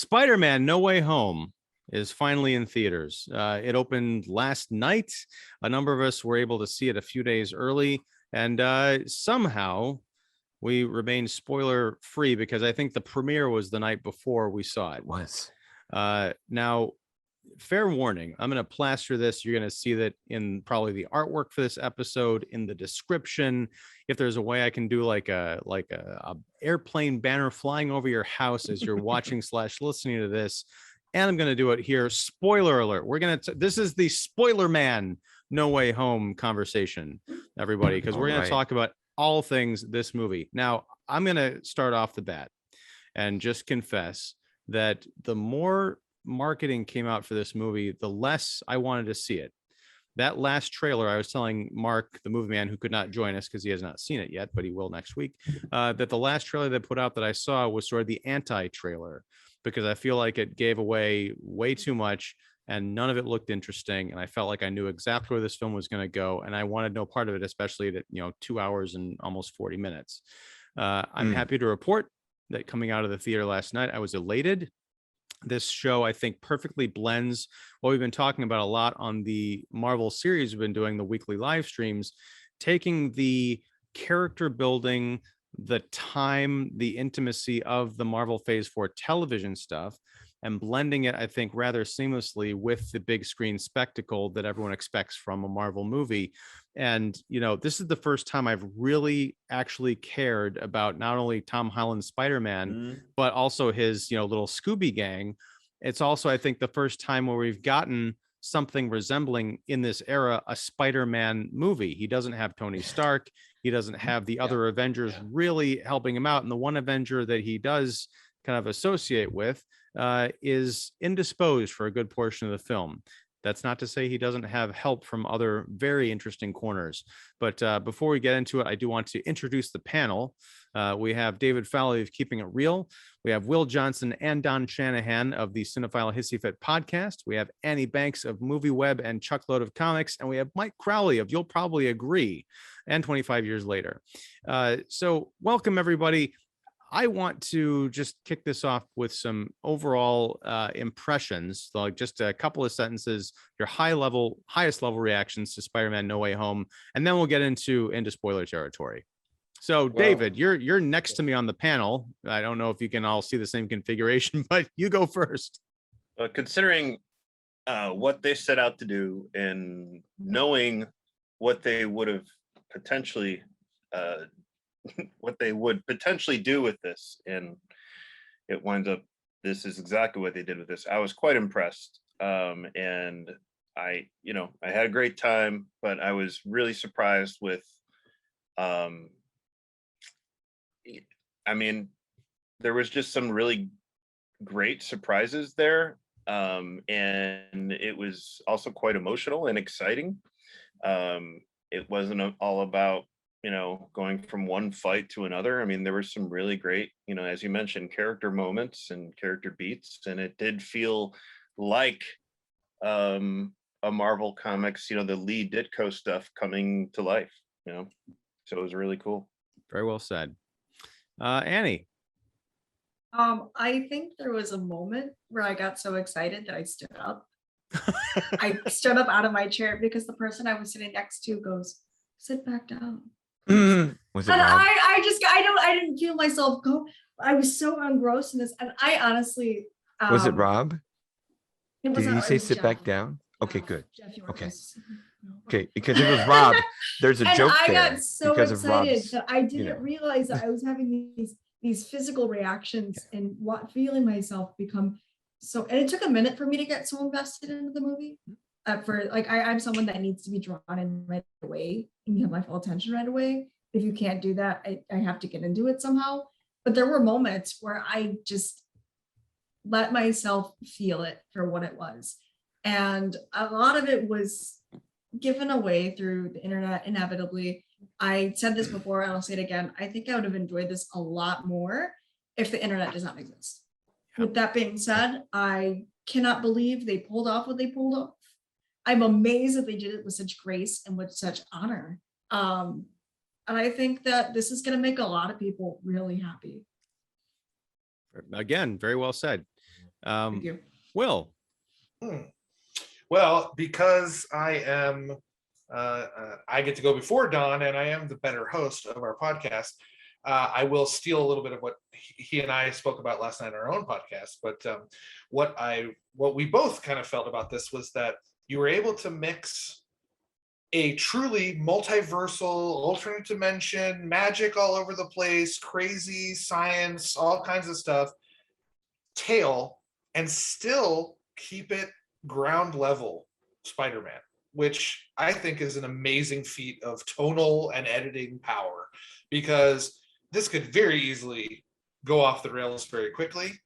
Spider-Man No Way Home is finally in theaters. It opened last night. A number of us were able to see it a few days early, and somehow we remained spoiler free because I think the premiere was the night before we saw it. It was. Now, fair warning, I'm going to plaster this. You're going to see that in probably the artwork for this episode, in the description. If there's a way I can do like a airplane banner flying over your house as you're watching / listening to this, and I'm going to do it here. Spoiler alert. This is the Spoiler Man No Way Home conversation, everybody, because we're going to talk about all things this movie. Now, I'm going to start off the bat and just confess that the more marketing came out for this movie, the less I wanted to see it. That last trailer, I was telling Mark, the movie man, who could not join us because he has not seen it yet, but he will next week, that the last trailer they put out that I saw was sort of the anti-trailer, because I feel like it gave away way too much and none of it looked interesting. And I felt like I knew exactly where this film was going to go. And I wanted no part of it, especially that, 2 hours and almost 40 minutes. I'm happy to report that coming out of the theater last night, I was elated. This show, I think, perfectly blends what we've been talking about a lot on the Marvel series we've been doing, the weekly live streams, taking the character building, the time, the intimacy of the Marvel Phase 4 television stuff, and blending it, I think, rather seamlessly with the big screen spectacle that everyone expects from a Marvel movie. And, this is the first time I've really actually cared about not only Tom Holland's Spider-Man, but also his, little Scooby gang. It's also, I think, the first time where we've gotten something resembling in this era a Spider-Man movie. He doesn't have Tony Stark. He doesn't have the other Avengers really helping him out. And the one Avenger that he does kind of associate with is indisposed for a good portion of the film. That's not to say he doesn't have help from other very interesting corners. But before we get into it, I do want to introduce the panel. We have David Fowley of Keeping It Real. We have Will Johnson and Don Shanahan of the Cinephile Hissy Fit podcast. We have Annie Banks of Movie Web and Chuckload of Comics. And we have Mike Crowley of You'll Probably Agree and 25 Years Later. So welcome, everybody. I want to just kick this off with some overall impressions, like just a couple of sentences, your highest level reactions to Spider-Man No Way Home, and then we'll get into spoiler territory. So, David, you're next to me on the panel. I don't know if you can all see the same configuration, but you go first. Considering what they set out to do and knowing what they would have potentially what they would potentially do with this, and it winds up this is exactly what they did with this. I was quite impressed, and I had a great time, but I was really surprised with there was just some really great surprises there, and it was also quite emotional and exciting. It wasn't all about going from one fight to another. I mean, there were some really great, as you mentioned, character moments and character beats, and it did feel like a Marvel Comics, the lead Ditko stuff coming to life, so it was really cool. Very well said. Annie. I think there was a moment where I got so excited that I stood up. I stood up out of my chair because the person I was sitting next to goes, "Sit back down." Was it and Rob? I didn't feel myself go. I was so engrossed in this, and I honestly Was it Rob? Did he say sit back down? Okay, good. Okay, because it was Rob. There's a joke there. I got so excited that I didn't realize that I was having these physical reactions and feeling myself become so. And it took a minute for me to get so invested into the movie. I'm someone that needs to be drawn in right away and have my full attention right away. If you can't do that, I have to get into it somehow. But there were moments where I just let myself feel it for what it was. And a lot of it was given away through the internet, inevitably. I said this before, and I'll say it again. I think I would have enjoyed this a lot more if the internet does not exist. With that being said, I cannot believe they pulled off what they pulled off. I'm amazed that they did it with such grace and with such honor. And I think that this is going to make a lot of people really happy. Again, very well said. Thank you. Will. Well, because I am, I get to go before Don, and I am the better host of our podcast. I will steal a little bit of what he and I spoke about last night in our own podcast. But what we both kind of felt about this was that you were able to mix a truly multiversal, alternate dimension, magic all over the place, crazy science, all kinds of stuff, tale, and still keep it ground level Spider-Man, which I think is an amazing feat of tonal and editing power, because this could very easily go off the rails very quickly,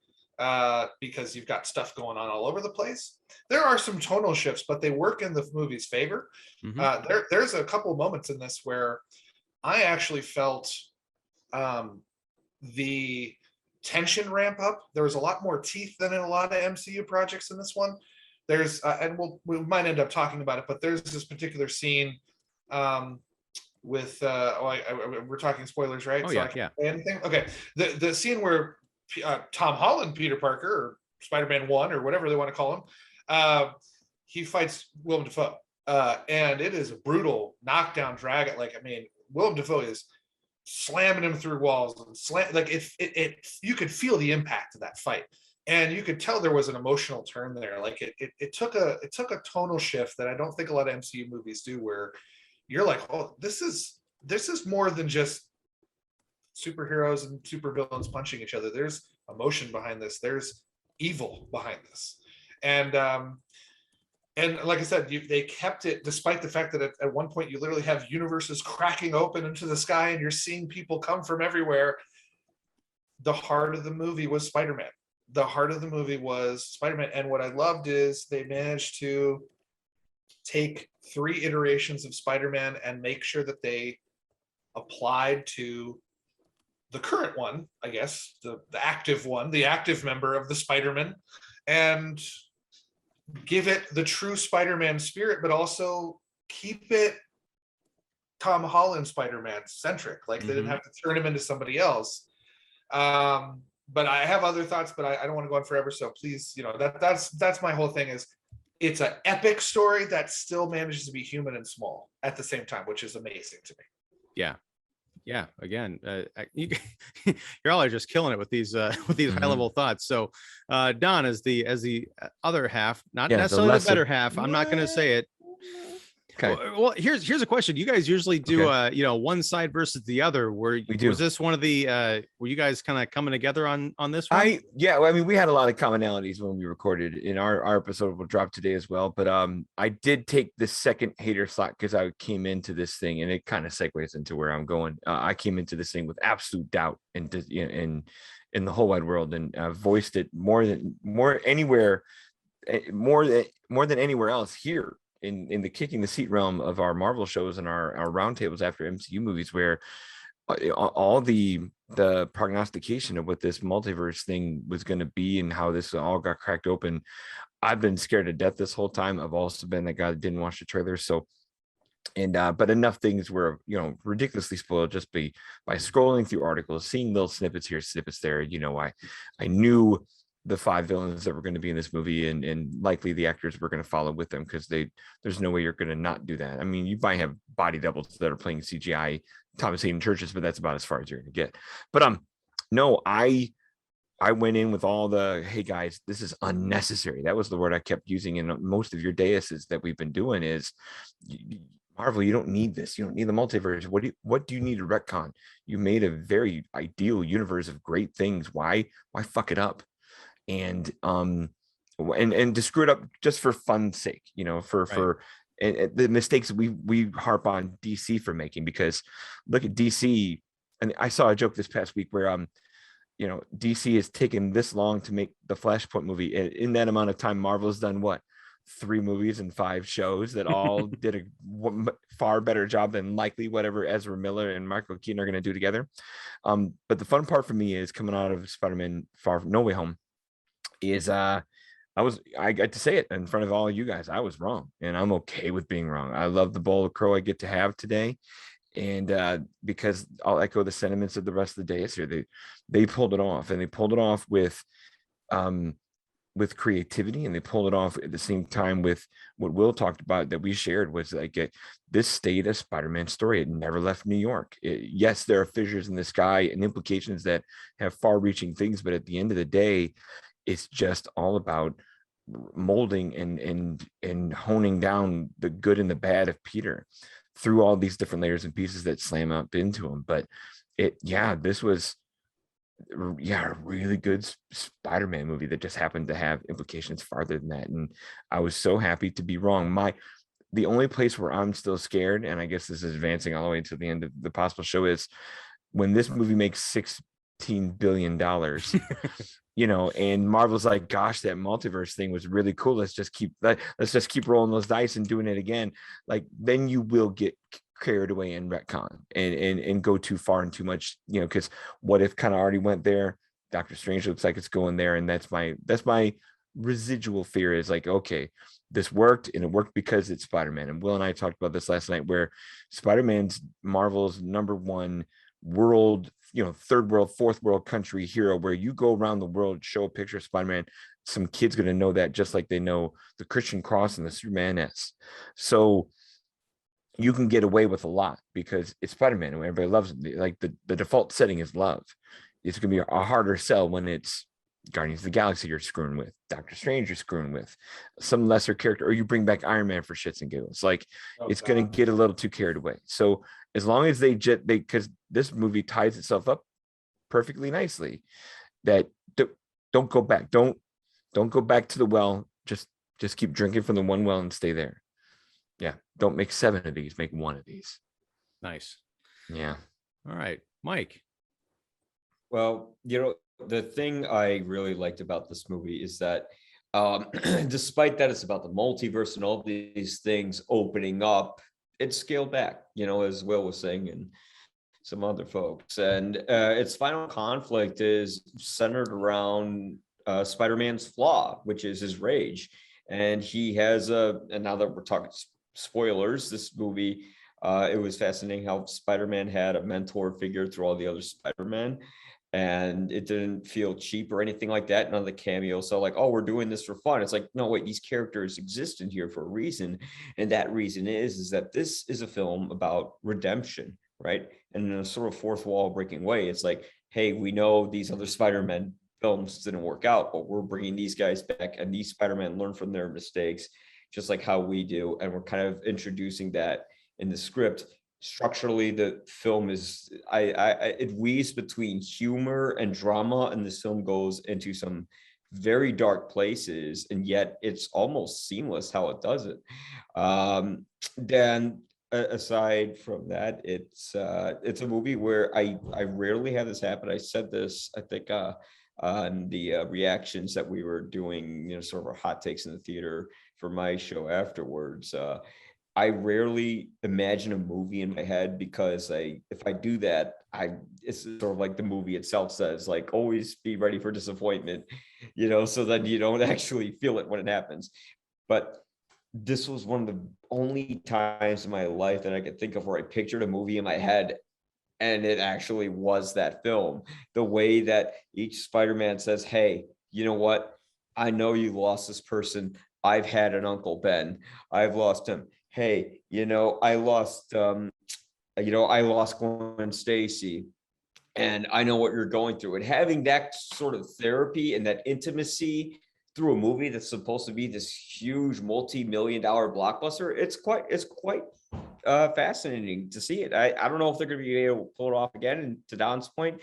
because you've got stuff going on all over the place. There are some tonal shifts, but they work in the movie's favor. There's a couple of moments in this where I actually felt the tension ramp up. There was a lot more teeth than in a lot of MCU projects in this one. There's and we might end up talking about it, but there's this particular scene with we're talking spoilers, right? Oh, so yeah, I can't yeah. say anything. Okay, the scene where Tom Holland, Peter Parker, or Spider-Man 1, or whatever they want to call him, he fights Willem Dafoe, and it is a brutal knockdown, drag it. Like, I mean, Willem Dafoe is slamming him through walls and it you could feel the impact of that fight, and you could tell there was an emotional turn there. Like it took a tonal shift that I don't think a lot of MCU movies do, where you're like, oh, this is more than just superheroes and supervillains punching each other. There's emotion behind this. There's evil behind this. And like I said, they kept it, despite the fact that at one point you literally have universes cracking open into the sky and you're seeing people come from everywhere. The heart of the movie was Spider-Man. The heart of the movie was Spider-Man. And what I loved is they managed to take 3 iterations of Spider-Man and make sure that they applied to the current one, I guess, the active one, the active member of the Spider-Man, and give it the true Spider-Man spirit, but also keep it Tom Holland Spider-Man centric. Like, they didn't have to turn him into somebody else. But I have other thoughts, but I don't want to go on forever. So please, that's my whole thing. Is it's an epic story that still manages to be human and small at the same time, which is amazing to me. Yeah. Again, you're all just killing it with these high level thoughts. So, Don, as the other half, not necessarily the better half. I'm not going to say it. Okay. Well, here's a question. You guys usually do one side versus the other. Was this one of the were you guys kind of coming together on this one? I mean, we had a lot of commonalities when we recorded in our episode will drop today as well. But I did take the second hater slot because I came into this thing, and it kind of segues into where I'm going. I came into this thing with absolute doubt in the whole wide world, and voiced it more than anywhere else here in the kicking the seat realm of our Marvel shows and our roundtables after MCU movies, where all the prognostication of what this multiverse thing was going to be and how this all got cracked open. I've been scared to death this whole time. I've also been that guy that didn't watch the trailer. So, but enough things were, ridiculously spoiled just by scrolling through articles, seeing little snippets here, snippets there. I knew the 5 villains that were going to be in this movie, and likely the actors were going to follow with them, because there's no way you're going to not do that. I mean, you might have body doubles that are playing CGI Thomas Hayden Churches, but that's about as far as you're going to get. But no, I went in with all the, hey guys, this is unnecessary. That was the word I kept using in most of your daises that we've been doing. Is Marvel, you don't need this. You don't need the multiverse. What do you need to retcon? You made a very ideal universe of great things. Why fuck it up? And to screw it up just for fun's sake, for the mistakes we harp on DC for making. Because look at DC, and I saw a joke this past week where DC has taken this long to make the Flashpoint movie. In that amount of time, Marvel has done what, 3 movies and 5 shows that all did a far better job than likely whatever Ezra Miller and Michael Keaton are going to do together. But the fun part for me is coming out of Spider-Man No Way Home is I get to say it in front of all you guys. I was wrong, and I'm okay with being wrong. I love the bowl of crow I get to have today, and because I'll echo the sentiments of the rest of the days here. They pulled it off, and they pulled it off with with creativity, and they pulled it off at the same time with what Will talked about that we shared was like this stayed a Spider-Man story. It never left New York. Yes, there are fissures in the sky and implications that have far-reaching things, but at the end of the day, it's just all about molding and honing down the good and the bad of Peter through all these different layers and pieces that slam up into him. But this was a really good Spider-Man movie that just happened to have implications farther than that. And I was so happy to be wrong. The only place where I'm still scared, and I guess this is advancing all the way to the end of the possible show, is when this movie makes $16 billion, and Marvel's like, gosh, that multiverse thing was really cool. Let's just keep rolling those dice and doing it again. Like, then you will get carried away in retcon and go too far and too much, because what if kind of already went there? Doctor Strange looks like it's going there, and that's my residual fear is like, okay, this worked, and it worked because it's Spider-Man. And Will and I talked about this last night, where Spider-Man's Marvel's number one world, third world, fourth world country hero, where you go around the world, show a picture of Spider-Man, some kid's going to know that just like they know the Christian cross and the Superman S. So you can get away with a lot because it's Spider-Man and everybody loves it. Like the default setting is love. It's going to be a harder sell when it's Guardians of the Galaxy you're screwing with, Doctor Strange you're screwing with, some lesser character, or you bring back Iron Man for shits and giggles. Like, it's going to get a little too carried away. So as long as because this movie ties itself up perfectly nicely, that don't go back. Don't go back to the well. Just keep drinking from the one well and stay there. Yeah. Don't make 7 of these, make 1 of these. Nice. Yeah. All right, Mike. Well, the thing I really liked about this movie is that despite that it's about the multiverse and all these things opening up, it's scaled back, as Will was saying and some other folks. And its final conflict is centered around Spider-Man's flaw, which is his rage. And he has and now that we're talking spoilers, this movie, it was fascinating how Spider-Man had a mentor figure through all the other Spider-Men. And it didn't feel cheap or anything like that. None of the cameos. So like, oh, we're doing this for fun. It's like, no, wait, these characters exist in here for a reason. And that reason is that this is a film about redemption, right? And in a sort of fourth wall breaking way, it's like, hey, we know these other Spider-Man films didn't work out, but we're bringing these guys back, and these Spider-Man learn from their mistakes, just like how we do. And we're kind of introducing that in the script. Structurally, the film is it weaves between humor and drama, and this film goes into some very dark places, and yet it's almost seamless how it does it. Then aside from that, it's a movie where I rarely have this happen. I said this, I think, on the reactions that we were doing, sort of our hot takes in the theater for my show afterwards. I rarely imagine a movie in my head, because if I do that, it's sort of like the movie itself says, like, always be ready for disappointment, so that you don't actually feel it when it happens. But this was one of the only times in my life that I could think of where I pictured a movie in my head, and it actually was that film. The way that each Spider-Man says, hey, you know what? I know you lost this person. I've had an Uncle Ben. I've lost him. Hey, I lost Gwen Stacy, and I know what you're going through. And having that sort of therapy and that intimacy through a movie that's supposed to be this huge multi-million-dollar blockbuster, it's quite fascinating to see it. I don't know if they're going to be able to pull it off again. And to Don's point,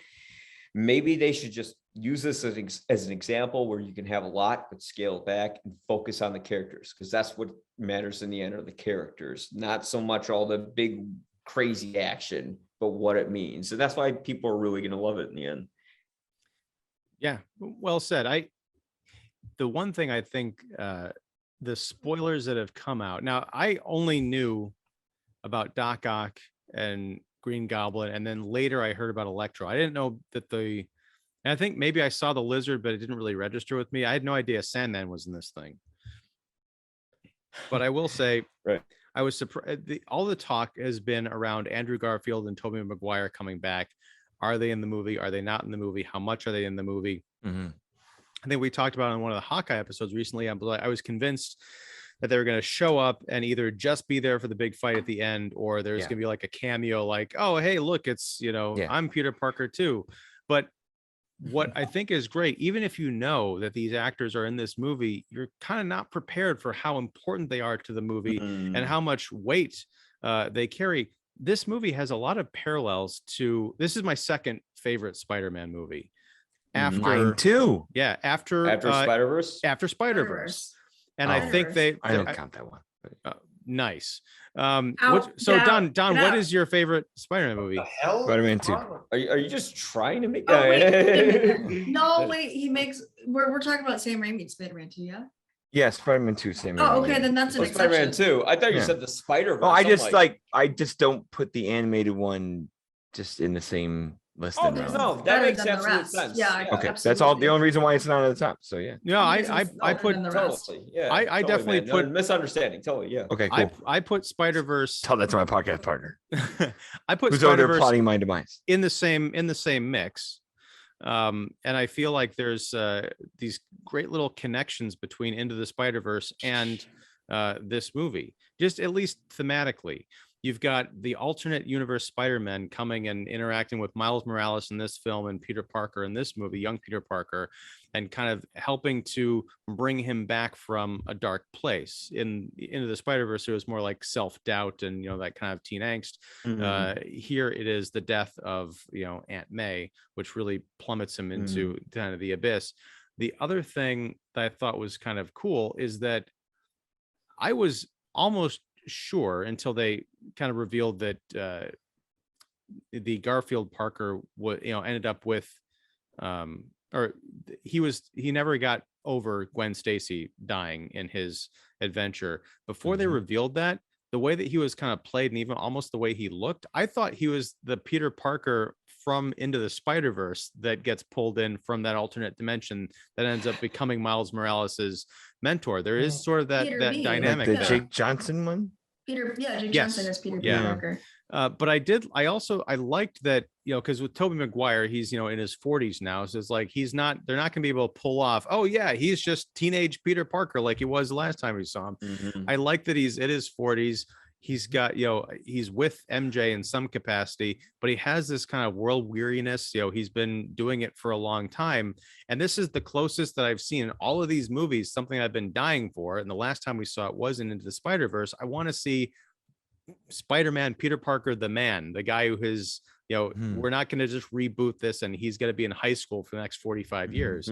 maybe they should just use this as an example where you can have a lot, but scale it back and focus on the characters, because that's what matters in the end, are the characters, not so much all the big crazy action, but what it means. And that's why people are really going to love it in the end. Yeah, well said. The one thing I think, the spoilers that have come out now, I only knew about Doc Ock and Green Goblin, and then later I heard about Electro. I didn't know that and I think maybe I saw the Lizard, but it didn't really register with me. I had no idea Sandman was in this thing. But I will say, right, I was surprised. All the talk has been around Andrew Garfield and Tobey Maguire coming back. Are they in the movie? Are they not in the movie? How much are they in the movie? Mm-hmm. I think we talked about in one of the Hawkeye episodes recently. I was convinced that they were going to show up and either just be there for the big fight at the end, or there's going to be like a cameo, like, oh, hey, look, it's, I'm Peter Parker too. But what I think is great, even if you know that these actors are in this movie, you're kind of not prepared for how important they are to the movie and how much weight they carry. This movie has a lot of parallels to, this is my second favorite Spider-Man movie. Mine too. Yeah, after Spider-Verse. After Spider-Verse. And I think I don't count that one. Nice. Don, what is your favorite Spider-Man movie? The hell? Spider-Man 2. Are you just trying to make Oh, wait, no, wait, he makes, we're talking about Sam Raimi's Spider-Man 2, yeah? Yeah, Spider-Man 2, Sam. Oh, okay, then that's an Spider-Man exception. 2. I thought you said the Spider-Verse. Oh, I just don't put the animated one just in the same list. Oh, no, that makes absolute sense. Yeah, okay, absolutely. That's all. The only reason why it's not at the top. So yeah. No, I put totally. Yeah, I definitely put misunderstanding. Totally, yeah. Okay, cool. I put Spider-Verse. Tell that to my podcast partner. I put who's over there Spider-Verse plotting my demise in the same mix. And I feel like there's these great little connections between Into the Spider-Verse and this movie, just at least thematically. You've got the alternate universe Spider-Man coming and interacting with Miles Morales in this film and Peter Parker in this movie, young Peter Parker, and kind of helping to bring him back from a dark place. Into the Spider-Verse, it was more like self-doubt and, that kind of teen angst. Here it is the death of, Aunt May, which really plummets him into kind of the abyss. The other thing that I thought was kind of cool is that I was almost sure until they kind of revealed that the Garfield Parker ended up with or he never got over Gwen Stacy dying in his adventure. Before they revealed that, the way that he was kind of played and even almost the way he looked, I thought he was the Peter Parker from Into the Spider-Verse that gets pulled in from that alternate dimension that ends up becoming Miles Morales's mentor. There is sort of that dynamic. Like the Jake Johnson one? Jake Johnson is Peter Parker. But I liked that, because with Tobey Maguire, he's, in his 40s now. So it's like, they're not going to be able to pull off, oh yeah, he's just teenage Peter Parker like he was the last time we saw him. I like that he's in his 40s. He's got, he's with MJ in some capacity, but he has this kind of world weariness. He's been doing it for a long time. And this is the closest that I've seen in all of these movies, something I've been dying for. And the last time we saw it was Into the Spider-Verse. I want to see Spider-Man, Peter Parker, the man, the guy who is, we're not going to just reboot this and he's going to be in high school for the next 45 years.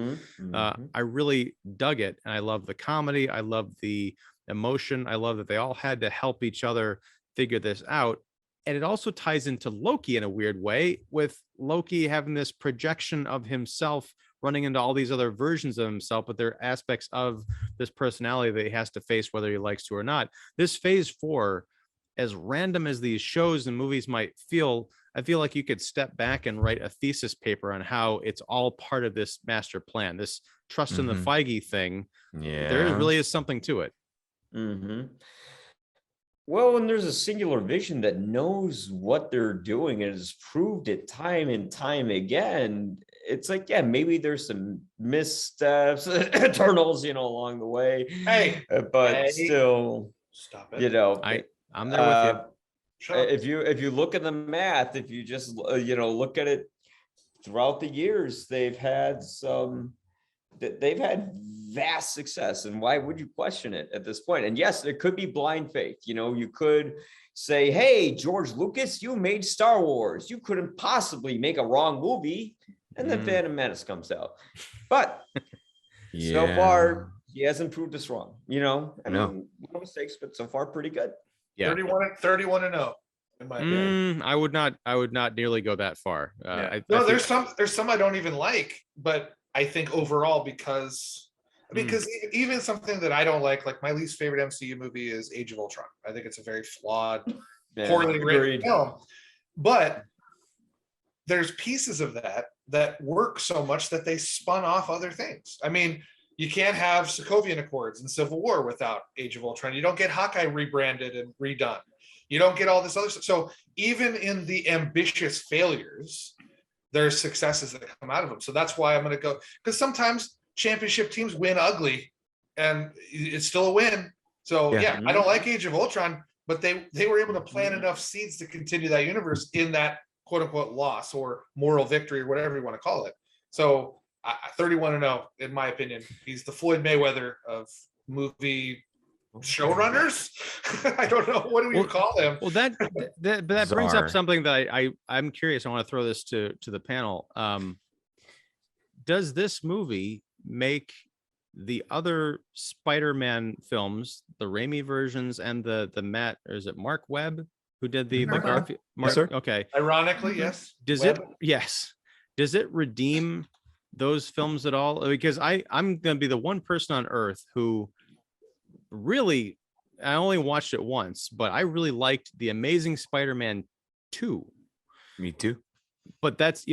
I really dug it. And I love the comedy. I love the emotion. I love that they all had to help each other figure this out. And it also ties into Loki in a weird way, with Loki having this projection of himself running into all these other versions of himself, but they're aspects of this personality that he has to face whether he likes to or not. This phase 4, as random as these shows and movies might feel, I feel like you could step back and write a thesis paper on how it's all part of this master plan, this trust in the Feige thing. Yeah, there really is something to it. Well, and there's a singular vision that knows what they're doing and has proved it time and time again. It's like, yeah, maybe there's some missteps, Eternals, along the way. But still, stop it. I'm there with you. If you look at the math, if you just look at it throughout the years, they've had vast success, and why would you question it at this point? And yes, it could be blind faith. You could say, hey, George Lucas, you made Star Wars, you couldn't possibly make a wrong movie, and then Phantom Menace comes out. But so far he hasn't proved us wrong. No mistakes, but so far pretty good. 31-0 in my opinion. I would not nearly go that far. There's some I don't even like, but I think overall, because even something that I don't like my least favorite MCU movie is Age of Ultron. I think it's a very flawed, poorly written film. But there's pieces of that work so much that they spun off other things. I mean, you can't have Sokovian Accords and Civil War without Age of Ultron. You don't get Hawkeye rebranded and redone. You don't get all this other stuff. So even in the ambitious failures, there's successes that come out of them. So that's why I'm going to go, because sometimes championship teams win ugly, and it's still a win. So Yeah. I don't like Age of Ultron, but they were able to plant enough seeds to continue that universe in that quote unquote loss or moral victory or whatever you want to call it. So 31-0 in my opinion. He's the Floyd Mayweather of movie showrunners. I don't know, what do we call him? Well, that brings up something that I'm curious. I want to throw this to the panel. Does this movie make the other Spider-Man films, the Raimi versions and the Matt, or is it Mark Webb who did the Garfield? Yes, sir. Okay. Ironically, yes. Does it redeem those films at all? Because I'm going to be the one person on earth who really, I only watched it once, but I really liked The Amazing Spider-Man 2. Me too. But that's,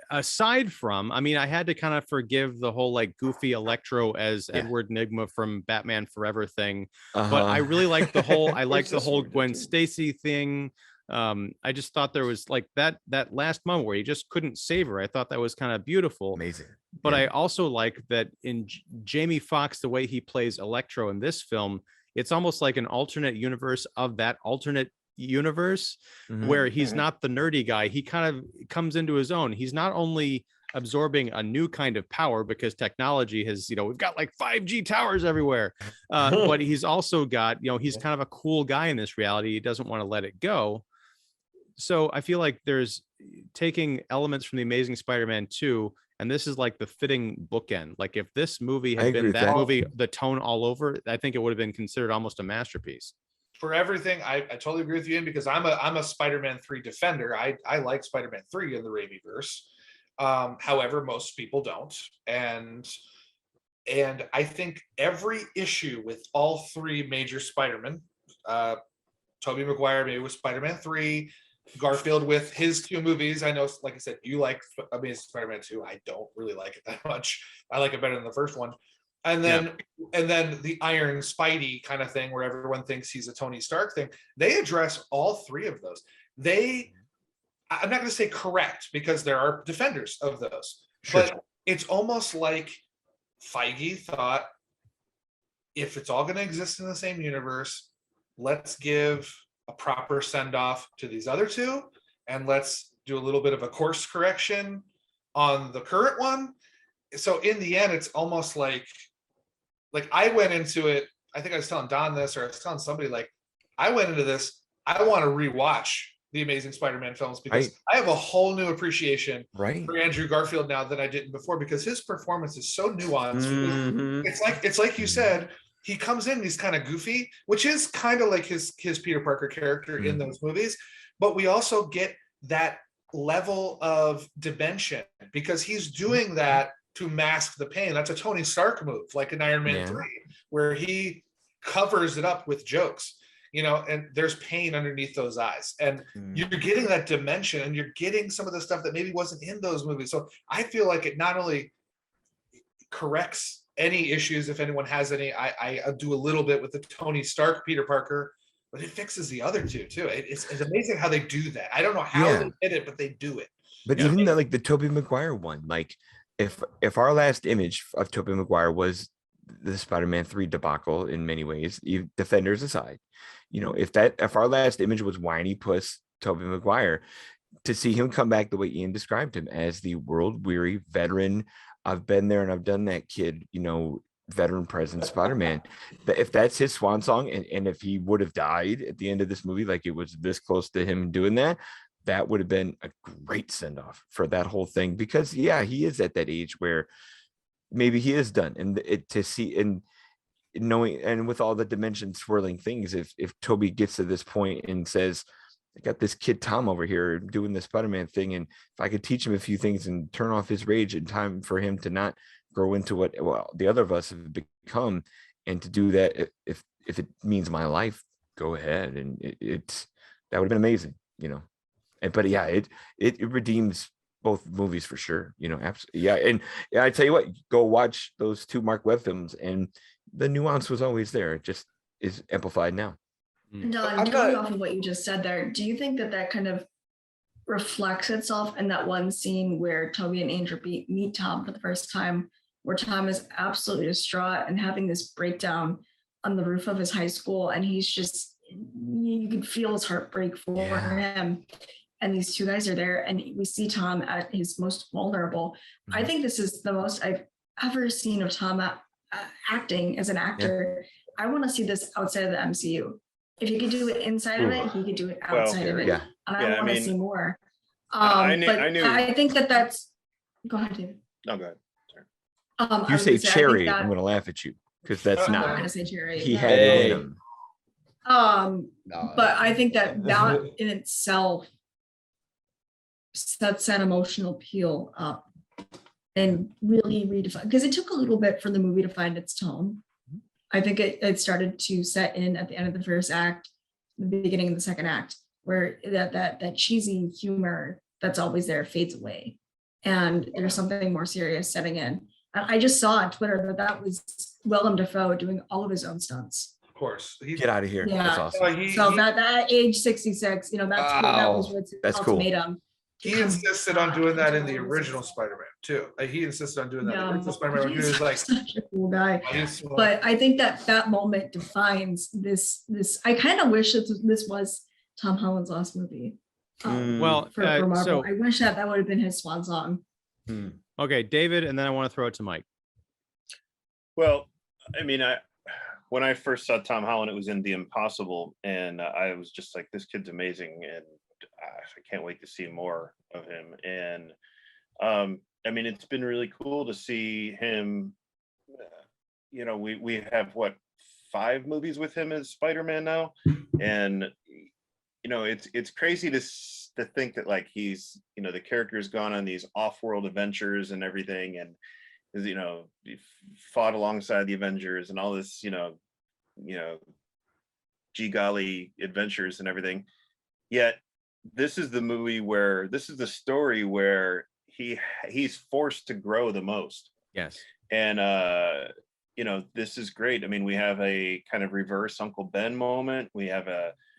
aside from, I mean, I had to kind of forgive the whole like goofy Electro as Edward Nygma from Batman Forever thing. But I really liked the whole, Gwen Stacy thing. I just thought there was like that last moment where he just couldn't save her. I thought that was kind of beautiful. Amazing. But I also like that in Jamie Foxx, the way he plays Electro in this film, it's almost like an alternate universe of that alternate universe where he's not the nerdy guy. He kind of comes into his own. He's not only absorbing a new kind of power because technology has, we've got like 5G towers everywhere, but he's also got, he's kind of a cool guy in this reality. He doesn't want to let it go. So I feel like there's taking elements from The Amazing Spider-Man 2, and this is like the fitting bookend. Like if this movie had been that movie, the tone all over, I think it would have been considered almost a masterpiece. For everything, I totally agree with you, Ian, because I'm a Spider-Man 3 defender. I like Spider-Man 3 in the Raimi verse. However, most people don't. And I think every issue with all three major Spider-Man, Tobey Maguire maybe with Spider-Man 3, Garfield with his 2 movies. I know, like I said, you like Amazing Spider-Man 2. I don't really like it that much. I like it better than the first one. And then the Iron Spidey kind of thing where everyone thinks he's a Tony Stark thing. They address all 3 of those. I'm not going to say correct because there are defenders of those, but it's almost like Feige thought, if it's all going to exist in the same universe, let's give a proper send-off to these other 2, and let's do a little bit of a course correction on the current one. So in the end, it's almost like I went into it, I think I was telling Don this, or I was telling somebody, like, I went into this, I want to rewatch the Amazing Spider-Man films because I have a whole new appreciation for Andrew Garfield now than I didn't before, because his performance is so nuanced. It's like you said, he comes in, he's kind of goofy, which is kind of like his Peter Parker character in those movies, but we also get that level of dimension because he's doing that to mask the pain. That's a Tony Stark move, like in Iron Man 3, where he covers it up with jokes, and there's pain underneath those eyes. And you're getting that dimension, and you're getting some of the stuff that maybe wasn't in those movies. So I feel like it not only corrects any issues, if anyone has any, I do a little bit with the Tony Stark Peter Parker, but it fixes the other 2 too. It's amazing how they do that. I don't know how they did it, but they do it. But even like the Tobey Maguire one, like, if our last image of Tobey Maguire was the Spider-Man 3 debacle in many ways, defenders aside, if our last image was whiny puss Tobey Maguire, to see him come back the way Ian described him as the world-weary veteran, I've been there and I've done that kid, veteran presence Spider-Man, if that's his swan song, and if he would have died at the end of this movie, like it was this close to him doing that, that would have been a great send-off for that whole thing, because he is at that age where maybe he is done, and to see and knowing, and with all the dimension swirling things, if Toby gets to this point and says, I got this kid Tom over here doing the Spider-Man thing, and if I could teach him a few things and turn off his rage in time for him to not grow into what the other of us have become, and to do that, if it means my life, go ahead. And that would have been amazing, But it redeems both movies for sure, absolutely. Yeah. And I tell you what, go watch those 2 Mark Webb films, and the nuance was always there. It just is amplified now. Don, going off of what you just said there, do you think that kind of reflects itself in that one scene where Toby and Andrew meet Tom for the first time, where Tom is absolutely distraught and having this breakdown on the roof of his high school, and he's just, you can feel his heartbreak for him. And these two guys are there, and we see Tom at his most vulnerable. I think this is the most I've ever seen of Tom acting as an actor. I want to see this outside of the MCU. If he could do it inside of it, he could do it outside of it. Yeah. And I want to see more. I But knew. I think that's. Go ahead, David. No, go ahead. Sorry. I You was say gonna say, I think cherry, that- I'm going to laugh at you because that's I'm not not. gonna say cherry. He no. had it in Hey. him. But I think that in itself sets that emotional appeal up and really redefine, because it took a little bit for the movie to find its tone. I think it started to set in at the end of the first act, the beginning of the second act, where that cheesy humor that's always there fades away, and there's something more serious setting in. I just saw on Twitter that was Willem Dafoe doing all of his own stunts. Of course. Get out of here. Yeah. That's awesome. Well, So that age 66, that's cool. That was Wow. what's That's cool. ultimatum. he insisted on doing that in the original Spider-Man too. He insisted on doing that in the original Spider-Man. He was like, such a cool guy. he's- But I think that moment defines this. I kind of wish that this was Tom Holland's last movie. Well, for Marvel, so I wish that would have been his swan song. okay, David, and then I want to throw it to Mike. Well, I mean, when I first saw Tom Holland, it was in The Impossible, and I was just like, this kid's amazing, and I can't wait to see more of him. And I mean, it's been really cool to see him. We have what, 5 movies with him as Spider-Man now, and it's crazy to think that like he's the character's gone on these off-world adventures and everything, and he fought alongside the Avengers and all this gee golly adventures and everything. Yet this is the story where he's forced to grow the most. Yes. And this is great. I mean, we have a kind of reverse Uncle Ben moment. We have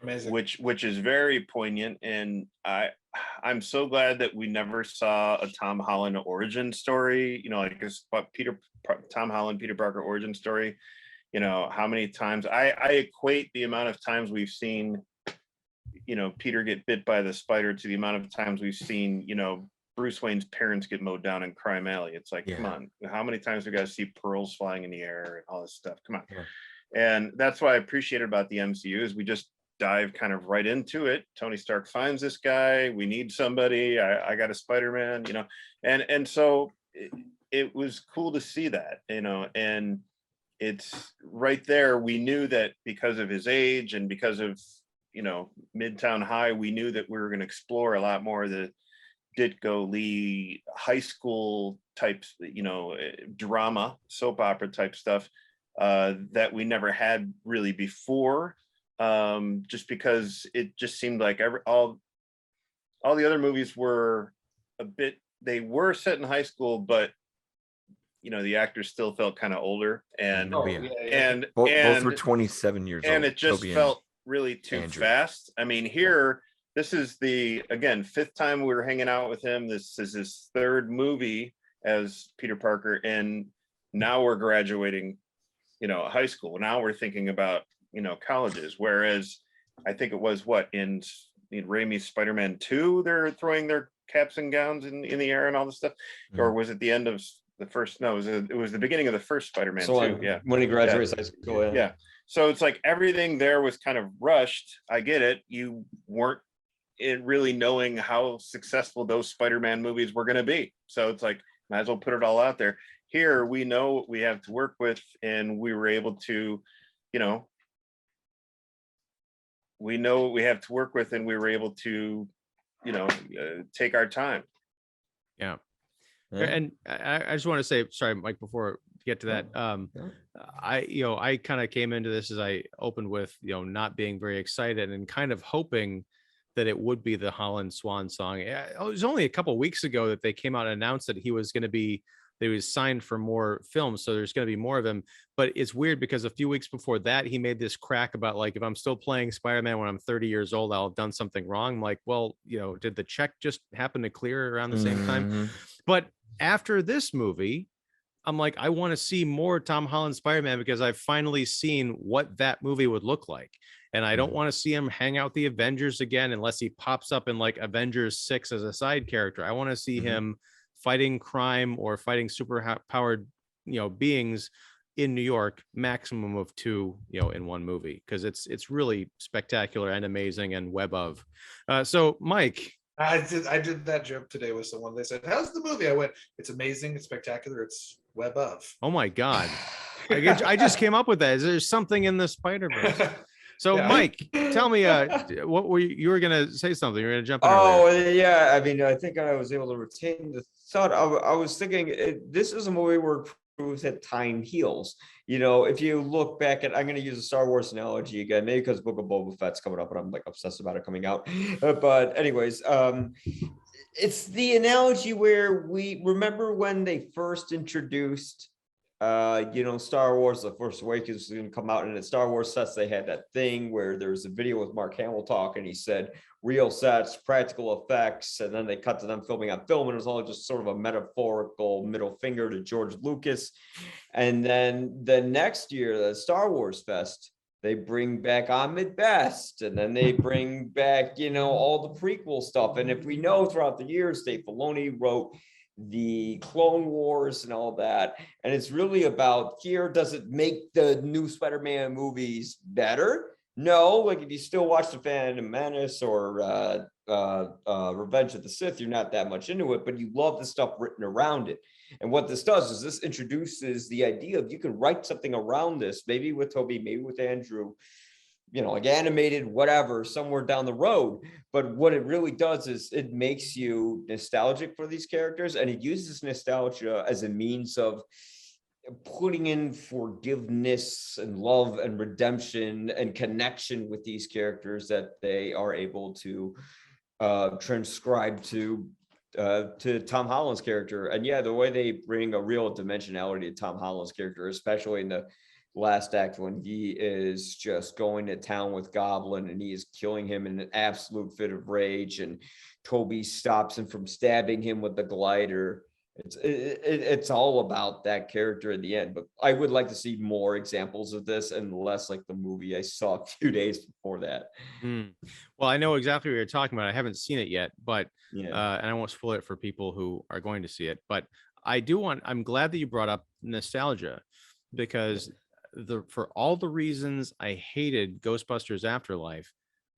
amazing. which is very poignant, and I'm so glad that we never saw a Tom Holland origin story, like Tom Holland, Peter Parker origin story. How many times I equate the amount of times we've seen, Peter get bit by the spider to the amount of times we've seen, Bruce Wayne's parents get mowed down in Crime Alley. It's like, come on, how many times we got to see pearls flying in the air and all this stuff? Come on. Yeah. And that's what I appreciate about the MCU is we just dive kind of right into it. Tony Stark finds this guy. We need somebody. I got a Spider-Man, and so it was cool to see that, and it's right there. We knew that because of his age and because of, Midtown High, we knew that we were going to explore a lot more of the Ditko Lee high school types, drama, soap opera type stuff that we never had really before. Just because it just seemed like all the other movies were they were set in high school, but the actors still felt kind of older, and both were 27 years old, and it just felt really too Andrew. fast. I mean, here, this is the 5th time we were hanging out with him. This is his 3rd movie as Peter Parker, and now we're graduating, high school. Now we're thinking about colleges, whereas I think it was in Raimi's Spider-Man 2 they're throwing their caps and gowns in the air and all this stuff, or was it the end of the first? No, it was the beginning of the first Spider-Man 2. Yeah, when he graduates high school. Yeah, so it's like everything there was kind of rushed. I get it. You weren't really knowing how successful those Spider-Man movies were going to be, so it's like might as well put it all out there. Here we know what we have to work with, and we were able to, we know what we have to work with, and we were able to, take our time. Yeah. And I just want to say, sorry, Mike, before we get to that, I kind of came into this as I opened with, not being very excited and kind of hoping that it would be the Holland Swan song. It was only a couple of weeks ago that they came out and announced that he was signed for more films. So there's going to be more of him, but it's weird because a few weeks before that, he made this crack about like, if I'm still playing Spider-Man when I'm 30 years old, I'll have done something wrong. I'm like, well, did the check just happen to clear around the same time? But after this movie, I'm like, I want to see more Tom Holland Spider-Man because I've finally seen what that movie would look like. And I don't want to see him hang out the Avengers again unless he pops up in like Avengers 6 as a side character. I want to see him fighting crime or fighting super powered, beings in New York, maximum of 2, in one movie, because it's really spectacular and amazing and web of. So Mike. I did that joke today with someone. They said, "How's the movie?" I went, "It's amazing. It's spectacular. It's web of." Oh my God. I just came up with that. Is there something in the Spider-Verse? So yeah. Mike, tell me, what were you were going to say something? You were going to jump in. Oh, yeah. I mean, I think I was able to retain the thought. I was thinking this is a movie where proves that time heals. If you look back at, I'm going to use a Star Wars analogy again, maybe because Book of Boba Fett's coming up and I'm like obsessed about it coming out. But anyways, it's the analogy where we remember when they first introduced, Star Wars, The Force Awakens was going to come out, and at Star Wars sets, they had that thing where there was a video with Mark Hamill talk, and he said, real sets, practical effects, and then they cut to them filming on film, and it was all just sort of a metaphorical middle finger to George Lucas. And then the next year, the Star Wars Fest, they bring back Ahmed Best, and then they bring back, all the prequel stuff. And if we know throughout the years, Dave Filoni wrote the Clone Wars and all that, and it's really about, here, does it make the new Spider-Man movies better? No, like if you still watch The Phantom Menace or Revenge of the Sith, you're not that much into it, but you love the stuff written around it. And what this does is this introduces the idea of you can write something around this, maybe with Toby, maybe with Andrew, like animated, whatever, somewhere down the road. But what it really does is it makes you nostalgic for these characters, and it uses nostalgia as a means of putting in forgiveness and love and redemption and connection with these characters that they are able to transcribe to Tom Holland's character. And yeah, the way they bring a real dimensionality to Tom Holland's character, especially in the last act when he is just going to town with Goblin and he is killing him in an absolute fit of rage, and Toby stops him from stabbing him with the glider. It's all about that character in the end. But I would like to see more examples of this and less like the movie I saw a few days before that. Well, I know exactly what you're talking about. I haven't seen it yet, but yeah. And I won't spoil it for people who are going to see it. But I'm glad that you brought up nostalgia, because for all the reasons I hated Ghostbusters Afterlife,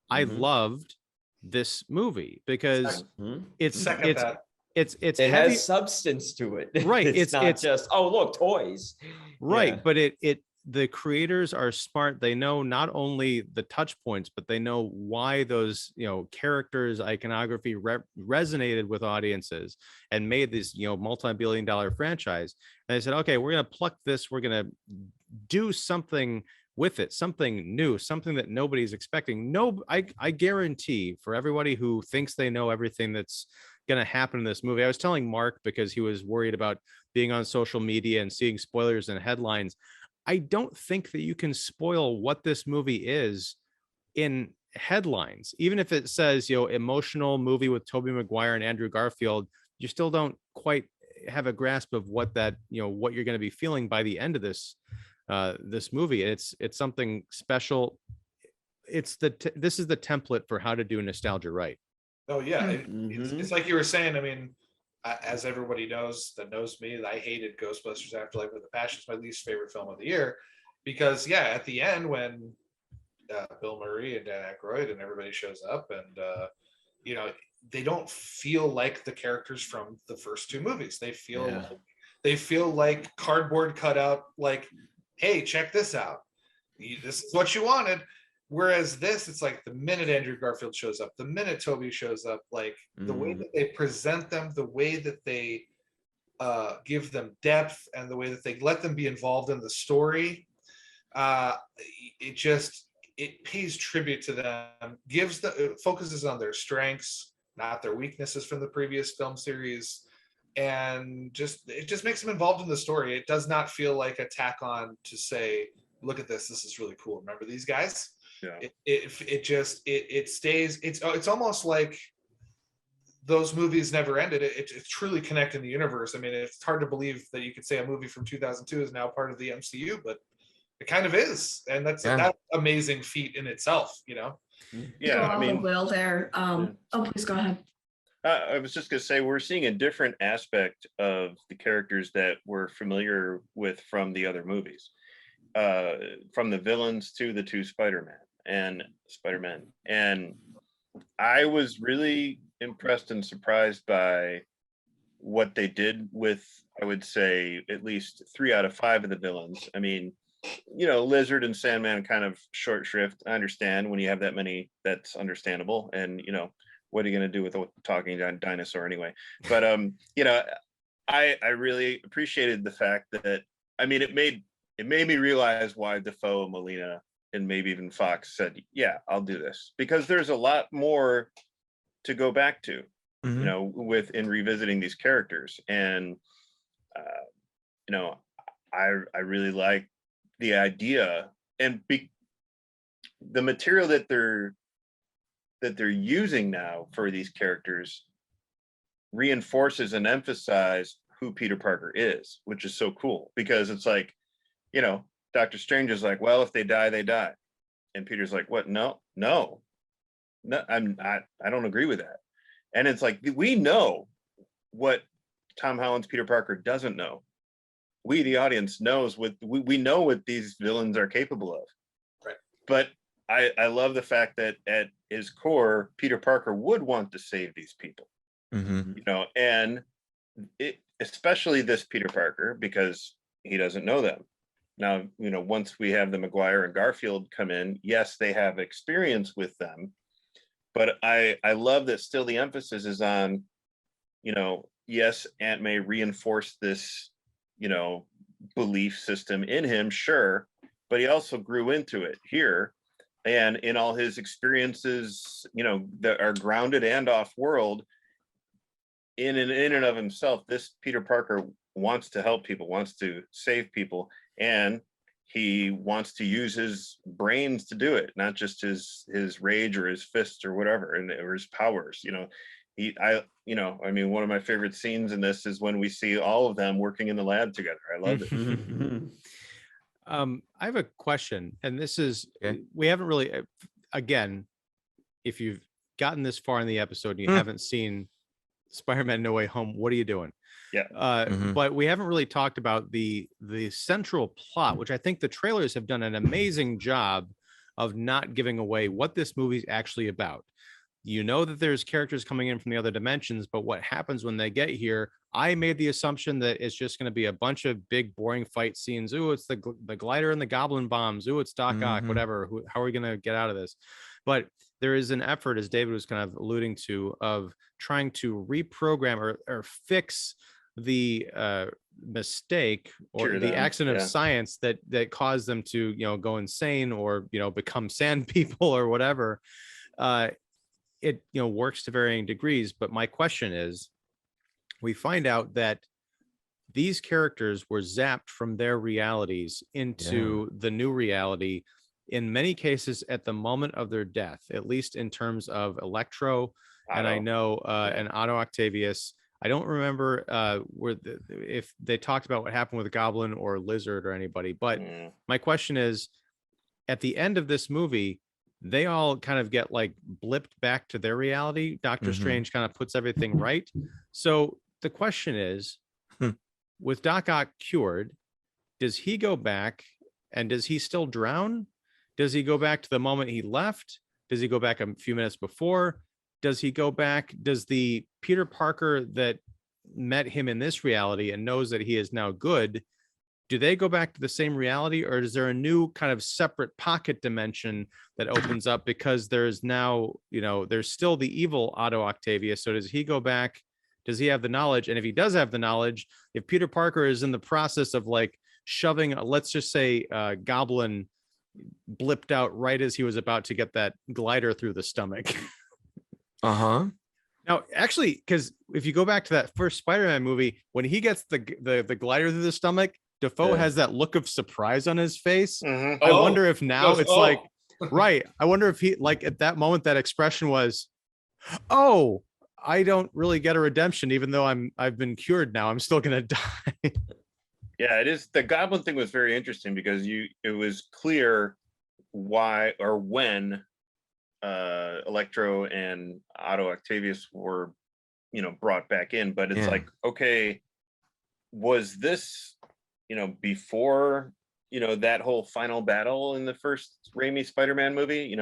I loved this movie because it has substance to it. Right. It's not just, oh, look, toys. Right. Yeah. But the creators are smart. They know not only the touch points, but they know why those, characters, iconography resonated with audiences and made this, multi-billion-dollar franchise. And they said, okay, we're going to pluck this. We're going to do something with it, something new, something that nobody's expecting. I guarantee, for everybody who thinks they know everything that's going to happen in this movie, I was telling Mark, because he was worried about being on social media and seeing spoilers and headlines, I don't think that you can spoil what this movie is in headlines. Even if it says, emotional movie with Tobey Maguire and Andrew Garfield, you still don't quite have a grasp of what that, what you're going to be feeling by the end of this movie. It's something special. This is the template for how to do nostalgia right. Oh yeah, it's like you were saying. I mean, as everybody knows that knows me, I hated Ghostbusters Afterlife with a passion. It's my least favorite film of the year, because at the end when Bill Murray and Dan Aykroyd and everybody shows up, and they don't feel like the characters from the first two movies. They feel like cardboard cutout. Like, hey, check this out. This is what you wanted. Whereas this, it's like the minute Andrew Garfield shows up, the minute Toby shows up, like the way that they present them, the way that they give them depth, and the way that they let them be involved in the story, it pays tribute to them, it focuses on their strengths, not their weaknesses from the previous film series, and it just makes them involved in the story. It does not feel like a tack on to say, look at this is really cool. Remember these guys? Yeah. It stays. It's almost like those movies never ended. It's truly connecting the universe. I mean, it's hard to believe that you could say a movie from 2002 is now part of the MCU, but it kind of is, and that's an amazing feat in itself, you know. Yeah, I mean, Will there. Oh, please go ahead. I was just going to say, we're seeing a different aspect of the characters that we're familiar with from the other movies, from the villains to the two Spider-Man. And I was really impressed and surprised by what they did with, I would say, at least 3 out of 5 of the villains. I mean, you know, Lizard and Sandman kind of short shrift. I understand when you have that many, that's understandable. And, you know, what are you going to do with a talking dinosaur anyway? But, you know, I really appreciated the fact that, I mean, it made me realize why Defoe, Molina, and maybe even Fox said, yeah, I'll do this, because there's a lot more to go back to, you know, in revisiting these characters. And, you know, I really like the idea and the material that they're using now for these characters reinforces and emphasizes who Peter Parker is, which is so cool, because it's like, you know, Doctor Strange is like, well, if they die, they die. And Peter's like, what? No, I don't agree with that. And it's like, we know what Tom Holland's Peter Parker doesn't know. We, the audience, knows what we know what these villains are capable of. Right. But I love the fact that at his core, Peter Parker would want to save these people. You know, and especially this Peter Parker, because he doesn't know them. Now, you know, once we have the Maguire and Garfield come in, yes, they have experience with them, but I love that still the emphasis is on, you know, yes, Aunt May reinforced this, you know, belief system in him, sure, but he also grew into it here, and in all his experiences, you know, that are grounded and off world, in and of himself, this Peter Parker wants to help people, wants to save people, and he wants to use his brains to do it, not just his rage or his fists or whatever, or his powers. You know, I mean, one of my favorite scenes in this is when we see all of them working in the lab together. I love it. I have a question, and this is, we haven't really, again, if you've gotten this far in the episode and you haven't seen Spider-Man No Way Home, what are you doing? Yeah. But we haven't really talked about the central plot, which I think the trailers have done an amazing job of not giving away what this movie's actually about. You know that there's characters coming in from the other dimensions, but what happens when they get here? I made the assumption that it's just going to be a bunch of big, boring fight scenes. Ooh, it's the glider and the goblin bombs. Ooh, it's Doc Ock, whatever. How are we going to get out of this? But there is an effort, as David was kind of alluding to, of trying to reprogram or fix the mistake or the accident of science that caused them to, you know, go insane or, you know, become sand people or whatever. It, you know, works to varying degrees. But my question is, we find out that these characters were zapped from their realities into the new reality, in many cases at the moment of their death, at least in terms of Electro, and I know and Otto Octavius. I don't remember if they talked about what happened with Goblin or Lizard or anybody, but my question is, at the end of this movie, they all kind of get like blipped back to their reality. Doctor Strange kind of puts everything right. So the question is, with Doc Ock cured, does he go back and does he still drown? Does he go back to the moment he left? Does he go back a few minutes before? Does he go back? Does the Peter Parker that met him in this reality and knows that he is now good, do they go back to the same reality, or is there a new kind of separate pocket dimension that opens up because there's now, you know, there's still the evil Otto Octavius? So does he go back? Does he have the knowledge? And if he does have the knowledge, if Peter Parker is in the process of like shoving, let's just say Goblin blipped out right as he was about to get that glider through the stomach. Now, actually, because if you go back to that first Spider-Man movie, when he gets the glider through the stomach, Defoe has that look of surprise on his face. I wonder if now it's like, right. I wonder if he, like, at that moment, that expression was, oh, I don't really get a redemption, even though I've been cured now. I'm still gonna die. Yeah, it is. The Goblin thing was very interesting because it was clear why or when Electro and Otto Octavius were, brought back in. But it's like, okay, was this, before, that whole final battle in the first Raimi Spider-Man movie?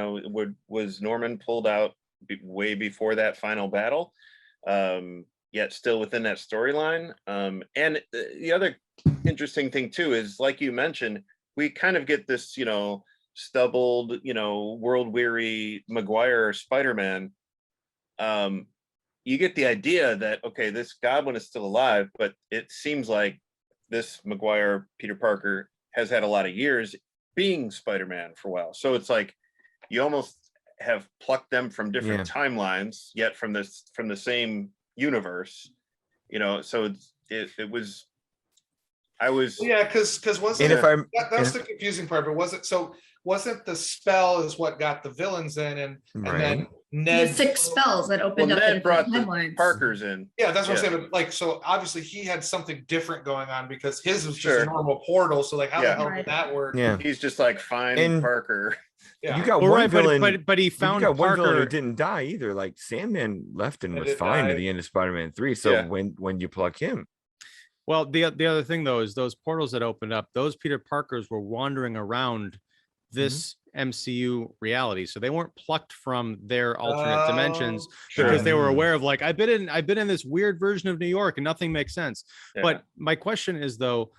Was Norman pulled out way before that final battle? Yet still within that storyline. And the other interesting thing too is, like you mentioned, we kind of get this, stubbled, world weary Maguire Spider-Man. You get the idea that, okay, this Goblin is still alive, but it seems like this Maguire Peter Parker has had a lot of years being Spider-Man for a while. So it's like you almost have plucked them from different timelines, yet from the same universe. So it was. I was because wasn't that's the confusing part, but wasn't the spell is what got the villains in, and then Ned, the 6 spells that opened up Ned brought the timelines. Parkers in. Yeah, that's what I'm saying. But like, so obviously he had something different going on because his was just a normal portal. So like, how the hell did that work? Yeah, he's just like finding Parker. Yeah. You got one villain, but he found you got one villain who Parker. didn't die either. Like Sandman left and was didn't fine die. at the end of Spider-Man 3. So when you pluck him, Well, the other thing though is those portals that opened up, those Peter Parkers were wandering around this MCU reality, so they weren't plucked from their alternate dimensions because they were aware of, like, I've been in this weird version of New York and nothing makes sense. But my question is though,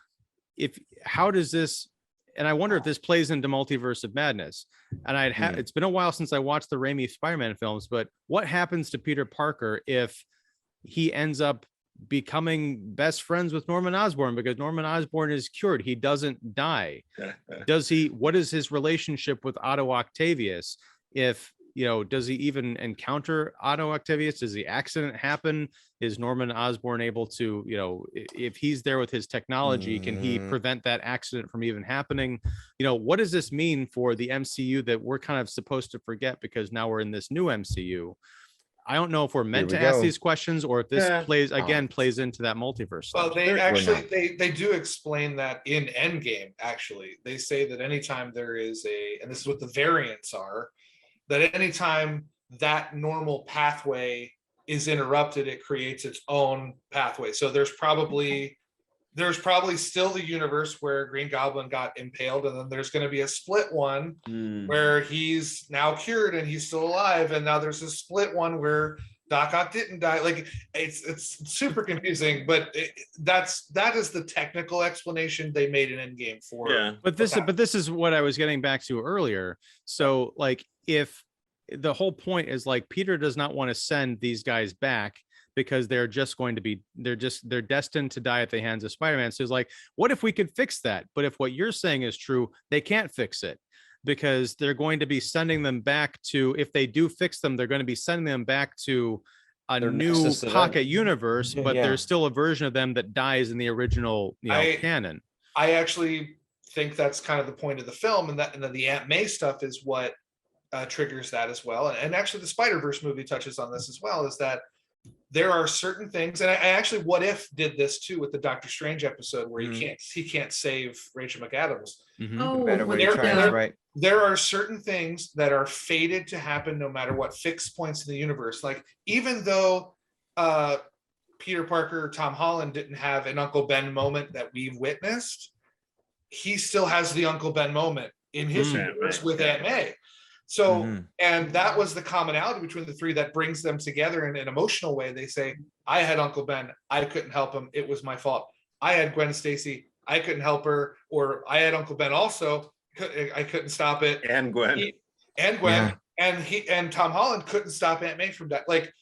how does this, and I wonder if this plays into Multiverse of Madness, and it's been a while since I watched the Raimi Spider-Man films, but what happens to Peter Parker if he ends up becoming best friends with Norman Osborn because Norman Osborn is cured? He doesn't die. What is his relationship with Otto Octavius? If, does he even encounter Otto Octavius? Does the accident happen? Is Norman Osborn able to, if he's there with his technology, can he prevent that accident from even happening? What does this mean for the MCU that we're kind of supposed to forget because now we're in this new MCU? I don't know if we're meant to ask these questions or if this plays into that multiverse. Well, they do explain that in Endgame. Actually, they say that anytime there is and this is what the variants are, that anytime that normal pathway is interrupted, it creates its own pathway. So there's probably still the universe where Green Goblin got impaled, and then there's going to be a split one where he's now cured and he's still alive, and now there's a split one where Doc Ock didn't die. Like, it's super confusing, but that is the technical explanation they made an Endgame for. Yeah. But this is what I was getting back to earlier. So like, if the whole point is like Peter does not want to send these guys back because they're destined to die at the hands of Spider-Man. So it's like, what if we could fix that? But if what you're saying is true, they can't fix it because they're going to be sending them back to, if they do fix them, they're going to be sending them back to a new pocket universe, but there's still a version of them that dies in the original canon. I actually think that's kind of the point of the film, and then the Aunt May stuff is what triggers that as well. And actually the Spider-Verse movie touches on this as well, is that there are certain things, and I actually, What If did this too with the Doctor Strange episode where he can't save Rachel McAdams. Oh, there are certain things that are fated to happen no matter what fixed points in the universe. Like, even though Peter Parker, Tom Holland didn't have an Uncle Ben moment that we've witnessed, he still has the Uncle Ben moment in his universe with Aunt May. So, and that was the commonality between the three that brings them together in an emotional way. They say, I had Uncle Ben, I couldn't help him, it was my fault. I had Gwen Stacy, I couldn't help her, or I had Uncle Ben also, I couldn't stop it. And Gwen. And Tom Holland couldn't stop Aunt May from that. Like,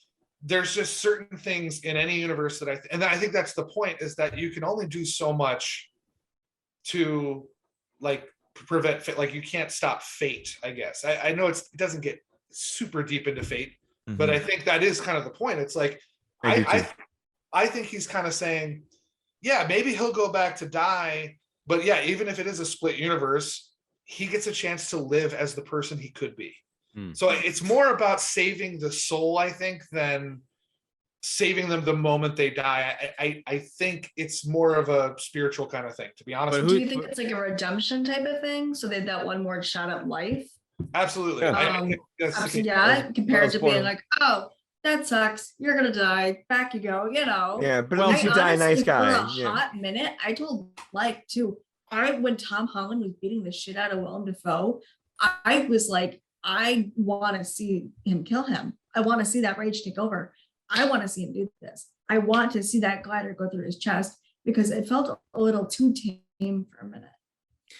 there's just certain things in any universe that I think that's the point, is that you can only do so much to, like, prevent fate. Like, you can't stop fate, I guess. I know it doesn't get super deep into fate, but I think that is kind of the point. It's like, I think he's kind of saying, yeah, maybe he'll go back to die, but yeah, even if it is a split universe, he gets a chance to live as the person he could be. So it's more about saving the soul, I think, than saving them the moment they die. I think it's more of a spiritual kind of thing, to be honest. But with Do you. you think it's like a redemption type of thing? So they had that one more shot at life? Absolutely. Yeah, compared to being spoiler. like, oh, that sucks. You're gonna die. Back you go, you know. Yeah, but Well, at least you die a nice honestly, guy. For a Yeah. hot minute, I told Mike too. When Tom Holland was beating the shit out of Willem Dafoe, I was like, I want to see him kill him. I want to see that rage take over. I want to see him do this. I want to see that glider go through his chest because it felt a little too tame for a minute.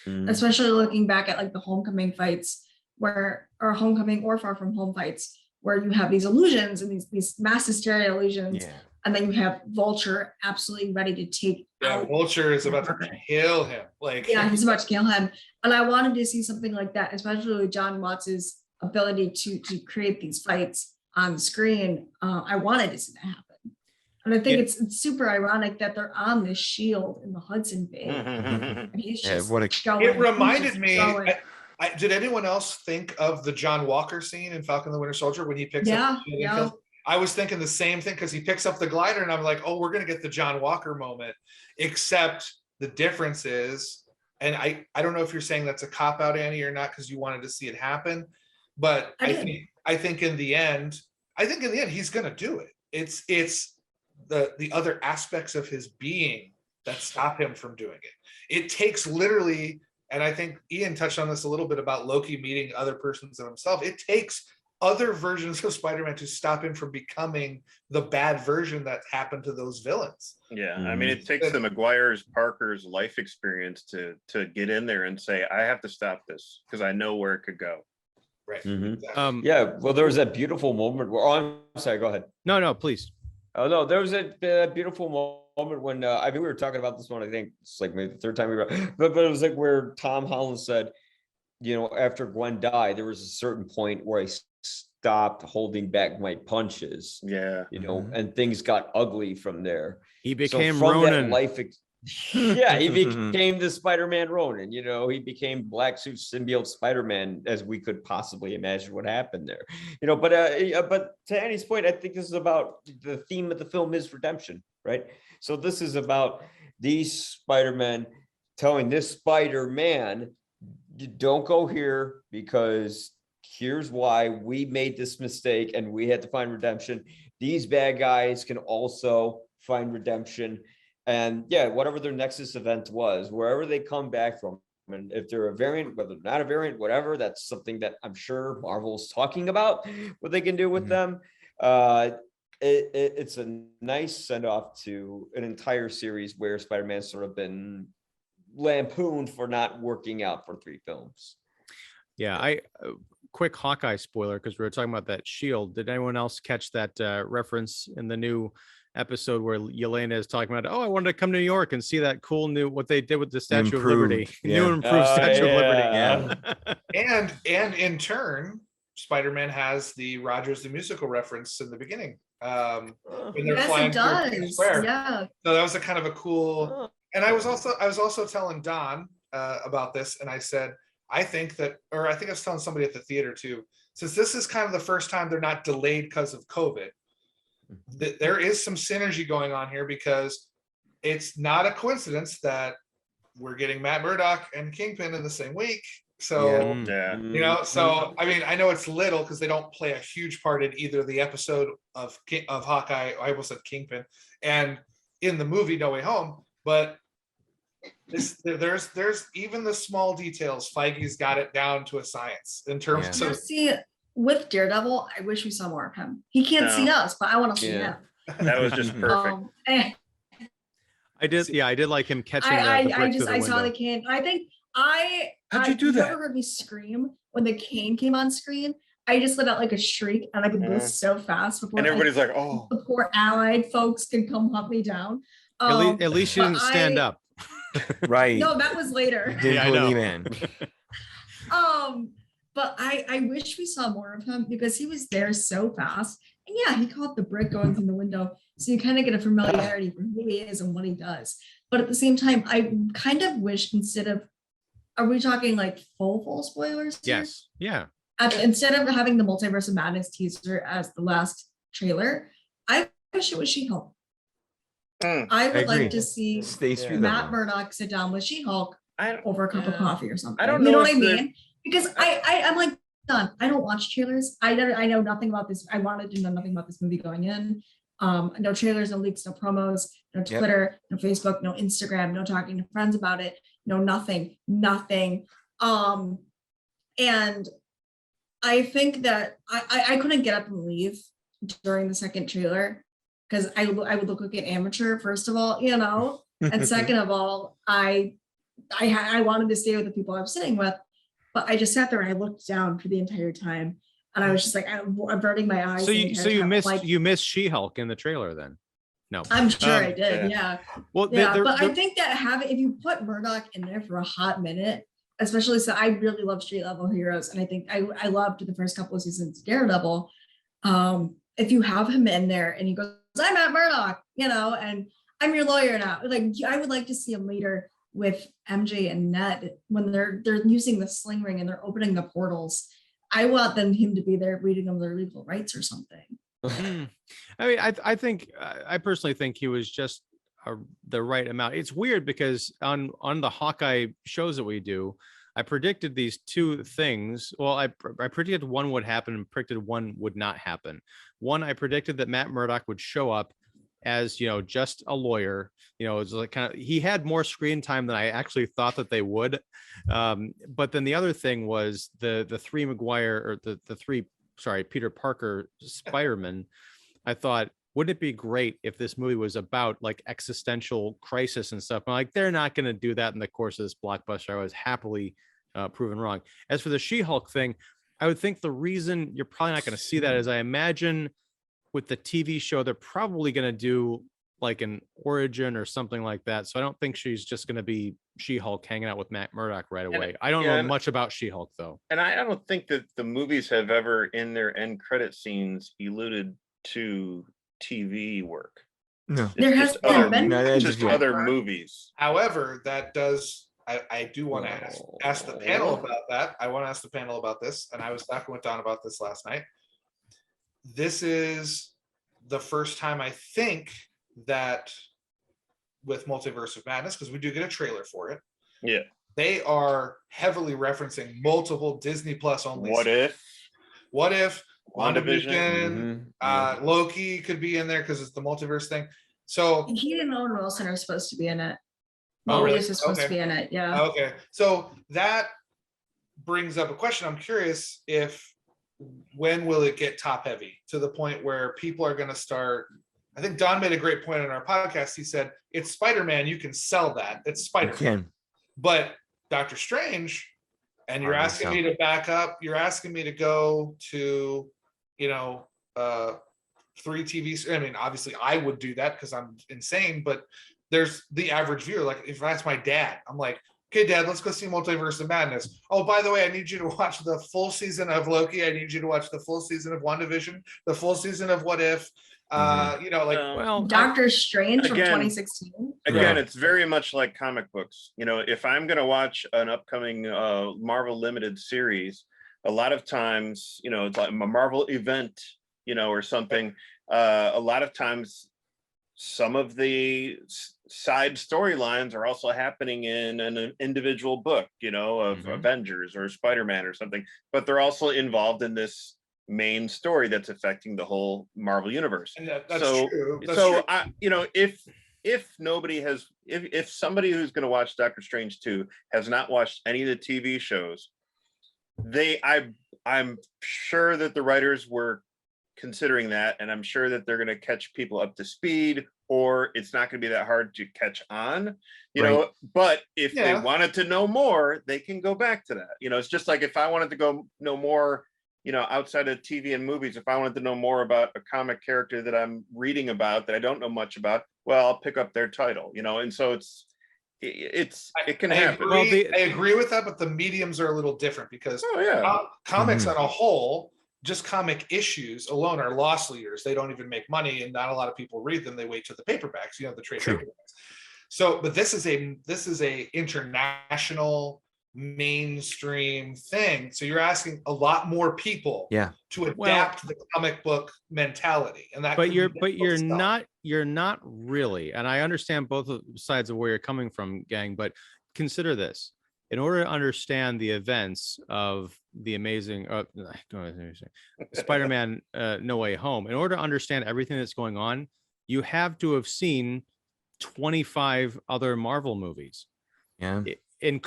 Mhm. Especially looking back at like the Homecoming fights or Homecoming or Far From Home fights where you have these illusions and these mass hysteria illusions. Yeah. And then you have Vulture absolutely ready to take out. Vulture is about to kill him. Like, Yeah, he's about to kill him. And I wanted to see something like that, especially with Jon Watts' ability to create these fights on screen. I wanted to see that happen. And I think it's super ironic that they're on this shield in the Hudson Bay. And he's Yeah, just what a- going. it He's reminded just me. going. Did anyone else think of the John Walker scene in Falcon and the Winter Soldier when he picks Yeah, up? yeah. I was thinking the same thing because he picks up the glider and I'm like, oh, we're gonna get the John Walker moment. Except the difference is, and I don't know if you're saying that's a cop out, Annie, or not, because you wanted to see it happen. But I think in the end, he's gonna do it. It's the other aspects of his being that stop him from doing it. It takes literally, and I think Ian touched on this a little bit about Loki meeting other persons of himself. It takes other versions of Spider-Man to stop him from becoming the bad version that happened to those villains. Yeah, I mean, it takes the Maguire's Parker's life experience to get in there and say, I have to stop this because I know where it could go. Right. Mhm. Exactly. Yeah, well, there was that beautiful moment where, oh, I'm sorry, go ahead. No, please. Oh, no, there was a beautiful moment when, I mean, we were talking about this one, I think it's like maybe the third time we were, but it was like where Tom Holland said, you know, after Gwen died, there was a certain point where I stopped holding back my punches, Yeah. you know, and things got ugly from there. He So became from that Ronin. yeah, he became the Spider-Man Ronin, you know, he became black suit symbiote Spider-Man as we could possibly imagine what happened there, you know, but to Annie's point, I think this is about the theme of the film is redemption, right? So this is about these Spider-Men telling this Spider-Man, you don't go here because here's why we made this mistake and we had to find redemption. These bad guys can also find redemption. And yeah, whatever their Nexus event was, wherever they come back from, and if they're a variant, whether they're not a variant, whatever, that's something that I'm sure Marvel's talking about, what they can do with them. It's a nice send off to an entire series where Spider-Man's sort of been lampooned for not working out for 3 films. Yeah, quick Hawkeye spoiler because we were talking about that shield. Did anyone else catch that reference in the new episode where Yelena is talking about, oh, I wanted to come to New York and see that cool new what they did with the Statue of Liberty, new improved Statue of Liberty. And in turn, Spider-Man has the Rogers the Musical reference in the beginning. When they're Yes, flying it through Times does. Square. Yeah. So that was a kind of a cool. And I was also telling Don about this, and I said, I think I was telling somebody at the theater too, since this is kind of the first time they're not delayed because of COVID, there is some synergy going on here because it's not a coincidence that we're getting Matt Murdock and Kingpin in the same week. So, Yeah. you know, so I mean, I know it's little because they don't play a huge part in either the episode of Hawkeye, I almost said Kingpin, and in the movie No Way Home, but there's even the small details. Feige's got it down to a science in terms of. See, with Daredevil, I wish we saw more of him. He can't see us, but I want to see him. That was just perfect. I did like him catching the brick through the I window. saw the cane. I think How'd you do you that? ever heard me scream when the cane came on screen? I just let out like a shriek and I could move so fast before And everybody's like, oh, the poor allied folks can come hunt me down. At least you but didn't stand up. Right. No, that was later. Didn't Yeah, I pull know. any man. But I wish we saw more of him because he was there so fast. And yeah, he caught the brick going through the window. So you kind of get a familiarity for who he is and what he does. But at the same time, I kind of wish are we talking like full spoilers here? Yes. Yeah. Instead of having the Multiverse of Madness teaser as the last trailer, I wish it was She-Hulk. Mm, I would agree. like to see Stay street Matt level. Murdock sit down with She-Hulk I don't, over a cup of yeah. coffee or something. I don't You know know what I if they're- mean? Because I'm like, done. I don't watch trailers. I know nothing about this. I wanted to know nothing about this movie going in. No trailers, no leaks, no promos, no Yep. Twitter, no Facebook, no Instagram, no talking to friends about it, no nothing. And I think that I couldn't get up and leave during the second trailer because I would look like an amateur, first of all, you know, and second of all, I wanted to stay with the people I was sitting with, but I just sat there and I looked down for the entire time, and I was just like, I'm averting my eyes. So the you entire time. missed Like, you missed She-Hulk in the trailer then? No. I'm sure I Um, did, yeah. Well, Yeah, but I think that if you put Murdoch in there for a hot minute, especially, so I really love street level heroes, and I think I loved the first couple of seasons of Daredevil. If you have him in there and he goes, I'm Matt Murdock, you know, and I'm your lawyer now. Like, I would like to see him later with MJ and Ned when they're using the sling ring and they're opening the portals. I want him to be there reading them their legal rights or something. I mean, I think I personally think he was just the right amount. It's weird because on the Hawkeye shows that we do, I predicted these two things. Well, I predicted one would happen and predicted one would not happen. One, I predicted that Matt Murdock would show up as, you know, just a lawyer. You know, it's like kind of, he had more screen time than I actually thought that they would. But then the other thing was the three Maguire, or the three, sorry, Peter Parker Spiderman. I thought, wouldn't it be great if this movie was about like existential crisis and stuff? I'm like, they're not going to do that in the course of this blockbuster. I was happily proven wrong. As for the She-Hulk thing, I would think the reason you're probably not going to see that is, I imagine with the TV show, they're probably going to do like an origin or something like that. So I don't think she's just going to be She-Hulk hanging out with Matt Murdock right away. I don't know much about She-Hulk though. And I don't think that the movies have ever in their end credit scenes alluded to TV work. No. It's There has just been other, No, that's just just- other movies. However, that does, I do want to ask the panel about that. I want to ask the panel about this, and I was talking with Don about this last night. This is the first time I think that with Multiverse of Madness, because we do get a trailer for it. Yeah. They are heavily referencing multiple Disney Plus only. What if? WandaVision, Mhm. Loki could be in there because it's the multiverse thing. So He and Owen Wilson are supposed to be in it. Oh, really? Morbius is supposed to Okay. be in it, yeah. Okay, so that brings up a question. I'm curious when will it get top heavy to the point where people are going to start? I think Don made a great point on our podcast. He said, it's Spider-Man, you can sell that. It's Spider-Man. Can. But Doctor Strange, and you're Hard to asking sell. me to back up, you're asking me to go to, 3 TVs. I mean, obviously I would do that because I'm insane, but there's the average viewer. Like if that's my dad, I'm like, okay, Dad, let's go see Multiverse of Madness. Oh, by the way, I need you to watch the full season of Loki. I need you to watch the full season of WandaVision, the full season of What If. Well, Doctor Strange from again- 2016. Again, Yeah. it's very much like comic books. You know, if I'm going to watch an upcoming Marvel limited series, a lot of times, it's like a Marvel event, or something. A lot of times, some of the side storylines are also happening in an individual book, of Mhm. Avengers or Spider-Man or something, but they're also involved in this main story that's affecting the whole Marvel universe. And that's So- true. That's So true. if nobody has, if somebody who's going to watch Doctor Strange 2 has not watched any of the TV shows, I'm sure that the writers were considering that, and I'm sure that they're going to catch people up to speed, or it's not going to be that hard to catch on, Right. but if they Yeah. wanted to know more, they can go back to that. It's just like if I wanted to go know more, outside of TV and movies, if I wanted to know more about a comic character that I'm reading about that I don't know much about, well, I'll pick up their title, and so it can I happen. agree, Well, I agree with that, but the mediums are a little different because Oh yeah. comics Mhm. on a whole, just comic issues alone are loss leaders. They don't even make money, and not a lot of people read them. They wait to the paperbacks, the trade True. paperbacks. So, but this is a international mainstream thing. So you're asking a lot more people to adapt the comic book mentality. And that you're not really, and I understand both sides of where you're coming from, gang, but consider this. In order to understand the events of the amazing Spider-Man No Way Home, in order to understand everything that's going on, you have to have seen 25 other Marvel movies. Yeah. And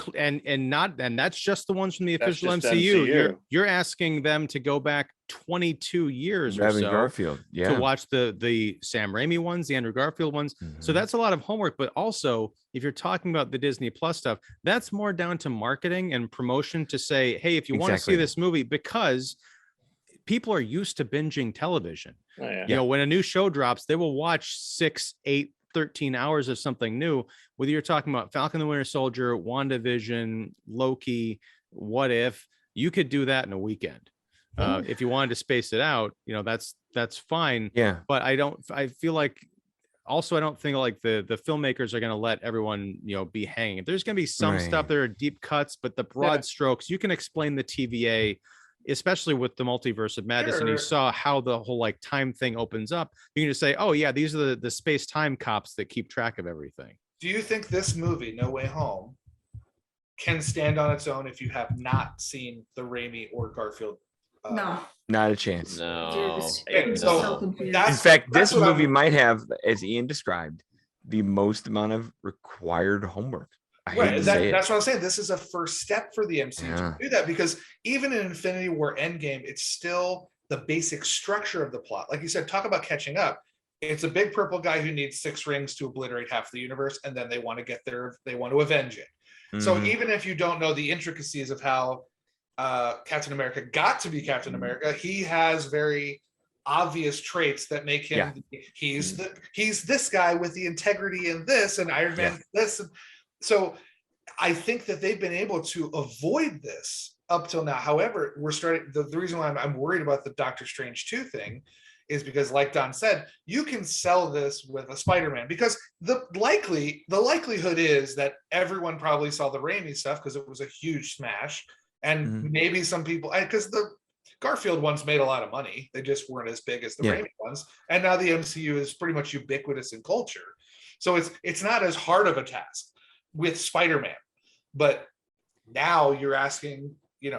that's just the ones from the official MCU. You're asking them to go back 22 years or so Garfield, to watch the Sam Raimi ones, the Andrew Garfield ones. So that's a lot of homework. But also, if you're talking about the Disney Plus stuff, that's more down to marketing and promotion to say, hey, if you want to see this movie, because people are used to binging television. You know, when a new show drops, they will watch 6, 8, 13 hours of something new, whether you're talking about Falcon the Winter Soldier, WandaVision, Loki, What If, you could do that in a weekend. If you wanted to space it out, you know, that's fine. Yeah. But I feel like also, I don't think like the filmmakers are going to let everyone, you know, be hanging. There's going to be some stuff that are deep cuts, but the broad strokes, you can explain the TVA, especially with the Multiverse of Madness, and you saw how the whole like time thing opens up. You can just say, oh yeah, these are the space-time cops that keep track of everything. Do you think this movie, No Way Home, can stand on its own if you have not seen the Raimi or Garfield? No. Not a chance. No. In fact, this movie might have, as Ian described, the most amount of required homework. That's what I'm saying. This is a first step for the MCU to do that, because even in Infinity War Endgame, it's still the basic structure of the plot. Like you said, talk about catching up. It's a big purple guy who needs 6 rings to obliterate half the universe, and then they want to avenge it. So even if you don't know the intricacies of how Captain America got to be Captain America, he has very obvious traits that make him he's this guy with the integrity in this, and Iron Man this. So I think that they've been able to avoid this up till now. However, we're starting, the reason why I'm worried about the Doctor Strange 2 thing is because, like Don said, you can sell this with a Spider-Man, because the likelihood is that everyone probably saw the Raimi stuff because it was a huge smash. And maybe some people, because the Garfield ones made a lot of money, they just weren't as big as the Raimi ones. And now the MCU is pretty much ubiquitous in culture. So it's not as hard of a task with Spider-Man, but now you're asking, you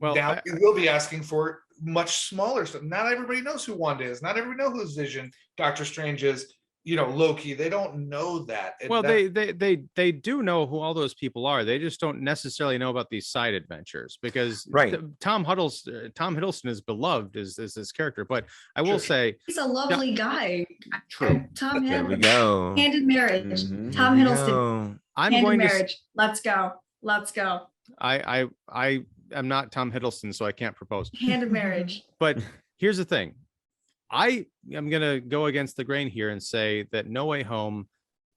will be asking for much smaller stuff. Not everybody knows who Wanda is. Not everybody knows who's Vision, Doctor Strange is, Loki. They don't know that. Well, they do know who all those people are. They just don't necessarily know about these side adventures, because Tom Hiddleston is beloved as this character. But I will say he's a lovely guy. True. Tom There we go. Hand in Marriage. Tom Hiddleston. Hand in Marriage. Let's go. I am not Tom Hiddleston, so I can't propose. Hand in Marriage. But here's the thing. I am going to go against the grain here and say that No Way Home,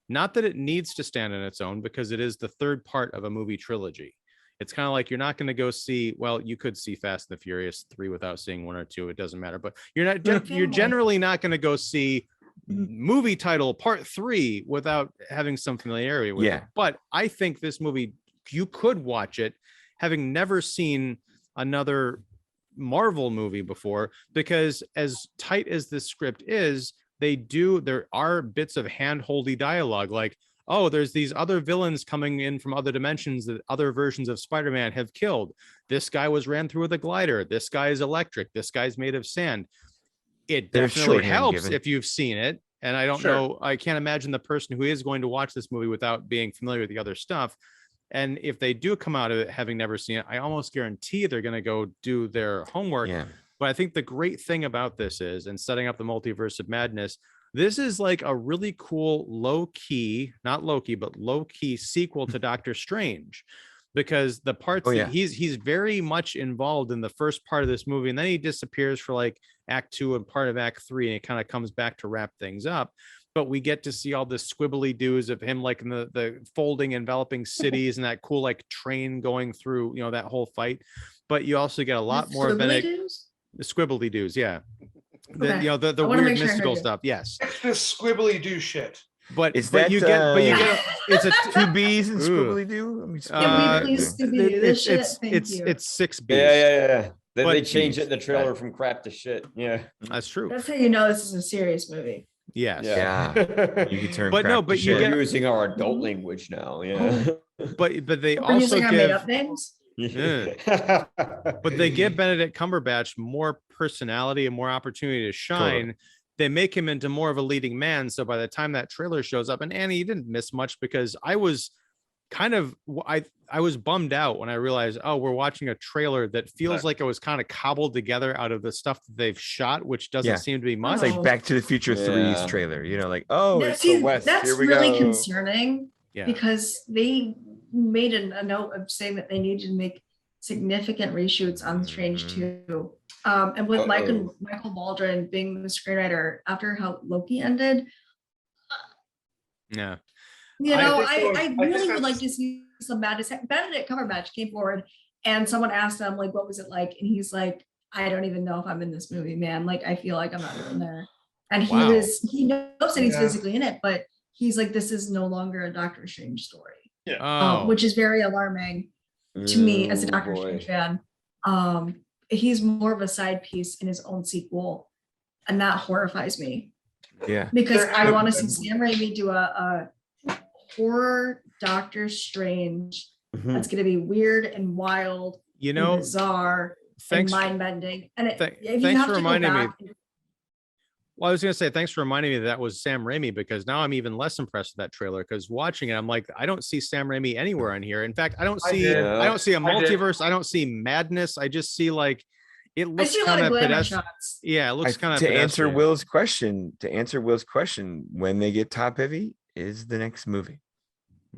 not that it needs to stand on its own, because it is the third part of a movie trilogy. It's kind of like you're not going to go see, well, you could see Fast and the Furious 3 without seeing 1 or 2. It doesn't matter. But you're generally not going to go see movie title part 3 without having some familiarity with it. But I think this movie, you could watch it having never seen another Marvel movie before, because as tight as this script is, there are bits of hand-holdy dialogue, like, oh, there's these other villains coming in from other dimensions that other versions of Spider-Man have killed. This guy was ran through with a glider. This guy is electric. This guy's made of sand. It definitely helps if you've seen it. And I don't know, I can't imagine the person who is going to watch this movie without being familiar with the other stuff. And if they do come out of it having never seen it, I almost guarantee they're going to go do their homework. But I think the great thing about this is, and setting up the Multiverse of Madness, this is like a really cool low-key, not Loki, but low-key sequel to Doctor Strange, because the parts that he's very much involved in the first part of this movie, and then he disappears for like Act 2 and part of Act 3, and it kind of comes back to wrap things up. But we get to see all the squibbly doos of him, like in the folding, enveloping cities, and that cool like train going through, that whole fight. But you also get a lot more of the squibbly doos, the weird mystical stuff. Yes, it's this squibbly do shit. But Is but that, you get it's a Two B's and Ooh. Squibbly Doo? Let me Can we please it- Scooby-Doo this shit? Thank it's you. it's 6 B's. Yeah. Then they But- changed it in the trailer from crap to shit. Yeah. That's true. That's how you know this is a serious movie. Yes. Yeah. You can turn But no, crap to but you We're shit. get- using our adult language now. Yeah. But they We're also using our made-up give names. but they give Benedict Cumberbatch more personality and more opportunity to shine. Totally. They make him into more of a leading man. So by the time that trailer shows up, and Annie, you didn't miss much because I was kind of I was bummed out when I realized, oh, we're watching a trailer that feels like it was kind of cobbled together out of the stuff that they've shot, which doesn't Yeah. seem to be much. It's like Back to the Future 3's Yeah. trailer. You know, like, oh, Yeah, it's see, the West. that's Here we really go. concerning Yeah. because they made a note of saying that they needed to make significant reshoots on Strange Mhm. 2. And with Michael Waldron being the screenwriter after how Loki ended, Yeah. you know, I think I think really would that's- like to see some madness. Benedict Cumberbatch came forward and someone asked him, like, what was it like? And he's like, I don't even know if I'm in this movie, man. Like, I feel like I'm not even there. And Wow. he knows that he's Yeah. physically in it, but he's like, this is no longer a Doctor Strange story. Oh, Which is very alarming to me as a Ooh, Doctor boy. Strange fan. He's more of a side piece in his own sequel, and that horrifies me Yeah. because There I have want to been- see Sam Raimi do a horror Doctor Strange Mhm. that's going to be weird and wild, you and know, bizarre, thanks. and mind bending. And Th- if you thanks have for to go reminding me. back, Well, I was gonna say thanks for reminding me that was Sam Raimi because now I'm even less impressed with that trailer because watching it, I'm like, I don't see Sam Raimi anywhere in here. In fact, I don't I see did. I don't see a I did. multiverse. I don't see madness. I just see like it I looks see a lot kind of of glamour pedestrian. shots. Yeah, it looks kind of To answer Will's question, when they get top heavy is the next movie.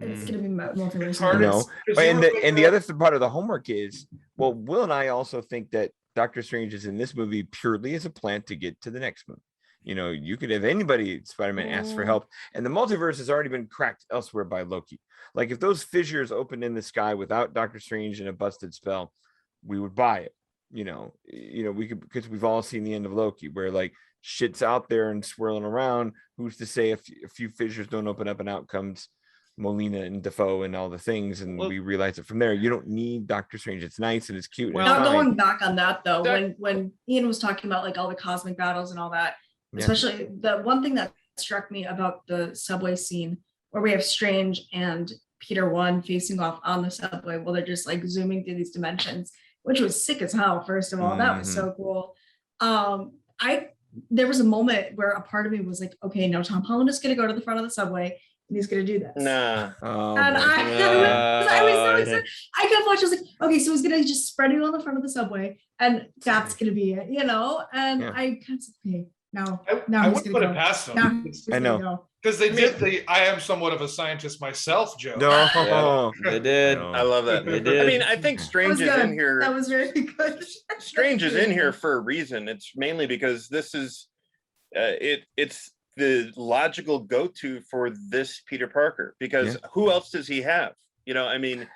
It's Mm. going to be multiverse. It's hard You to- know, because and you the were and the thinking other part of the homework is, well, Will and I also think that Doctor Strange is in this movie purely as a plan to get to the next movie. You know, you could have anybody Spider-Man ask for help, and the multiverse has already been cracked elsewhere by Loki. Like if those fissures opened in the sky without Doctor Strange and a busted spell, we would buy it. You know, we could, because we've all seen the end of Loki, where like shit's out there and swirling around. Who's to say if a few fissures don't open up and out comes Molina and Defoe and all the things, and Well- we realize it from there. You don't need Doctor Strange. It's nice and it's cute. Well, and it's Now fine. going back on that though, That- when Ian was talking about like all the cosmic battles and all that, Yeah. especially the one thing that struck me about the subway scene where we have Strange and Peter One facing off on the subway while they're just like zooming through these dimensions, which was sick as hell. First of all, that was so cool. There was a moment where a part of me was like, okay, now Tom Holland is going to go to the front of the subway and he's going to do this. Nah. Oh, And boy. I was so excited. I kept watching. I was like, okay, so he's gonna just spread you on the front of the subway, and that's gonna be it, you know. And Yeah. I kind of said, okay, now I he's wouldn't gonna put go. it past Now them he's I gonna know. go. because they did the "I am somewhat of a scientist myself" joke. No. Yeah, they did. No. I love that. They I did. mean, I think That Strange was is good. in here. That was very good. Strange is in here Good. for a reason. It's mainly because this is it's the logical go-to for this Peter Parker, because who else does he have? You know, I mean,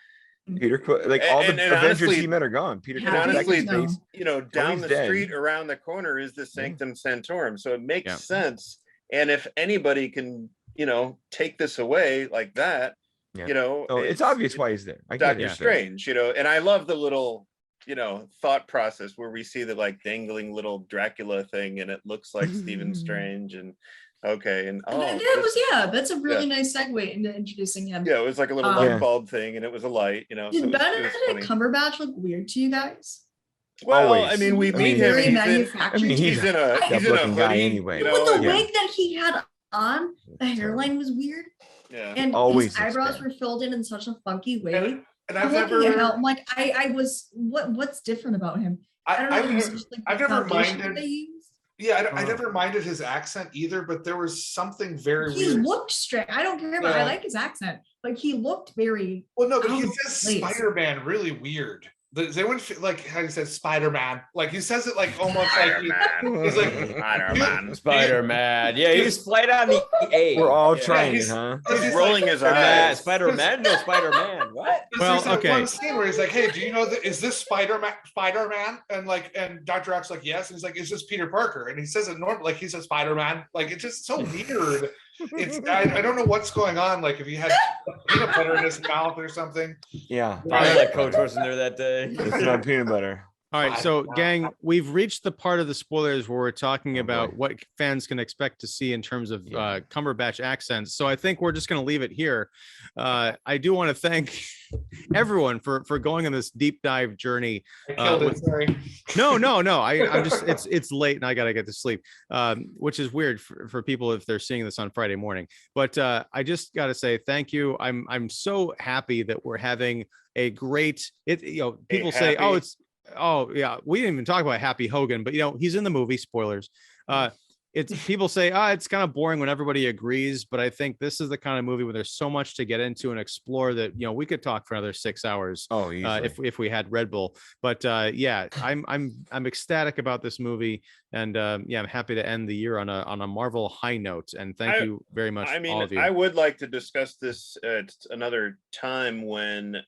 Like all the And Avengers honestly- he met are gone. Peter And and Quill back honestly, in space. you know, down Tony's the dead. street around the corner is the Sanctum Sanctorum. So it makes Yeah. sense. And if anybody can, you know, take this away like that, Yeah. you know, Oh, it's obvious why he's there. I get Doctor it. Strange, you know, and I love the little, you know, thought process where we see the like dangling little Dracula thing and it looks like Stephen Strange and okay. And And oh, it was this- that's a really nice segue into introducing him. yeah, it was like a little Um, light Yeah. bulb thing and it was a light, you know. So Did it was Benedict funny. Cumberbatch look weird to you guys? Well, Always. I mean, we I mean, mean, meet him. Very He's in, manufactured. he's in a he's in a Tough-looking guy hoodie, anyway. you know, With the and- wig that he had on, the hairline was weird, yeah. and Always his looks eyebrows bad. were filled in such a funky way. And I'm I've looking at how never, I'm like, I was what's different about him? I don't know. It was just like I've the never foundation that minded- they used. I never minded his accent either, but there was something very He weird. looked straight. I don't care about. I Yeah. like his accent, but he looked very. Well, no, but he out of says place. Spider-Man really weird. Does anyone feel like how he says Spider-Man? Like he says it like almost like he's like Spider-Man. Spider-Man. Yeah, he was flat on the A. We're all Yeah. trying it, he's- huh? He's rolling his Spider-Man. eyes. Spider-Man? No, Spider-Man. What? Well, There's that okay. one scene where he's like, "Hey, do you know that is this Spider-Man?" And Dr. Ock's like, "Yes," and he's like, "Is this Peter Parker?" And he says it normal, like he says Spider-Man. Like it's just so weird. I don't know what's going on. Like if he had peanut butter in his mouth or something. Yeah. Probably that coach wasn't there that day. It's not peanut butter. All right, so gang, we've reached the part of the spoilers where we're talking Oh, about boy. what fans can expect to see in terms of Yeah. Cumberbatch accents. So I think we're just going to leave it here. I do want to thank everyone for going on this deep dive journey. I killed it. Sorry. No. I'm just it's late and I gotta get to sleep, which is weird for people if they're seeing this on Friday morning. But I just gotta say thank you. I'm so happy that we're having a great. People say, happy- oh yeah, we didn't even talk about Happy Hogan, but he's in the movie. Spoilers. It's people say, it's kind of boring when everybody agrees, but I think this is the kind of movie where there's so much to get into and explore that we could talk for another 6 hours. Oh, easily. If we had Red Bull. But yeah, I'm ecstatic about this movie, and yeah, I'm happy to end the year on a Marvel high note. And thank you very much, I mean, all of you. I would like to discuss this at another time when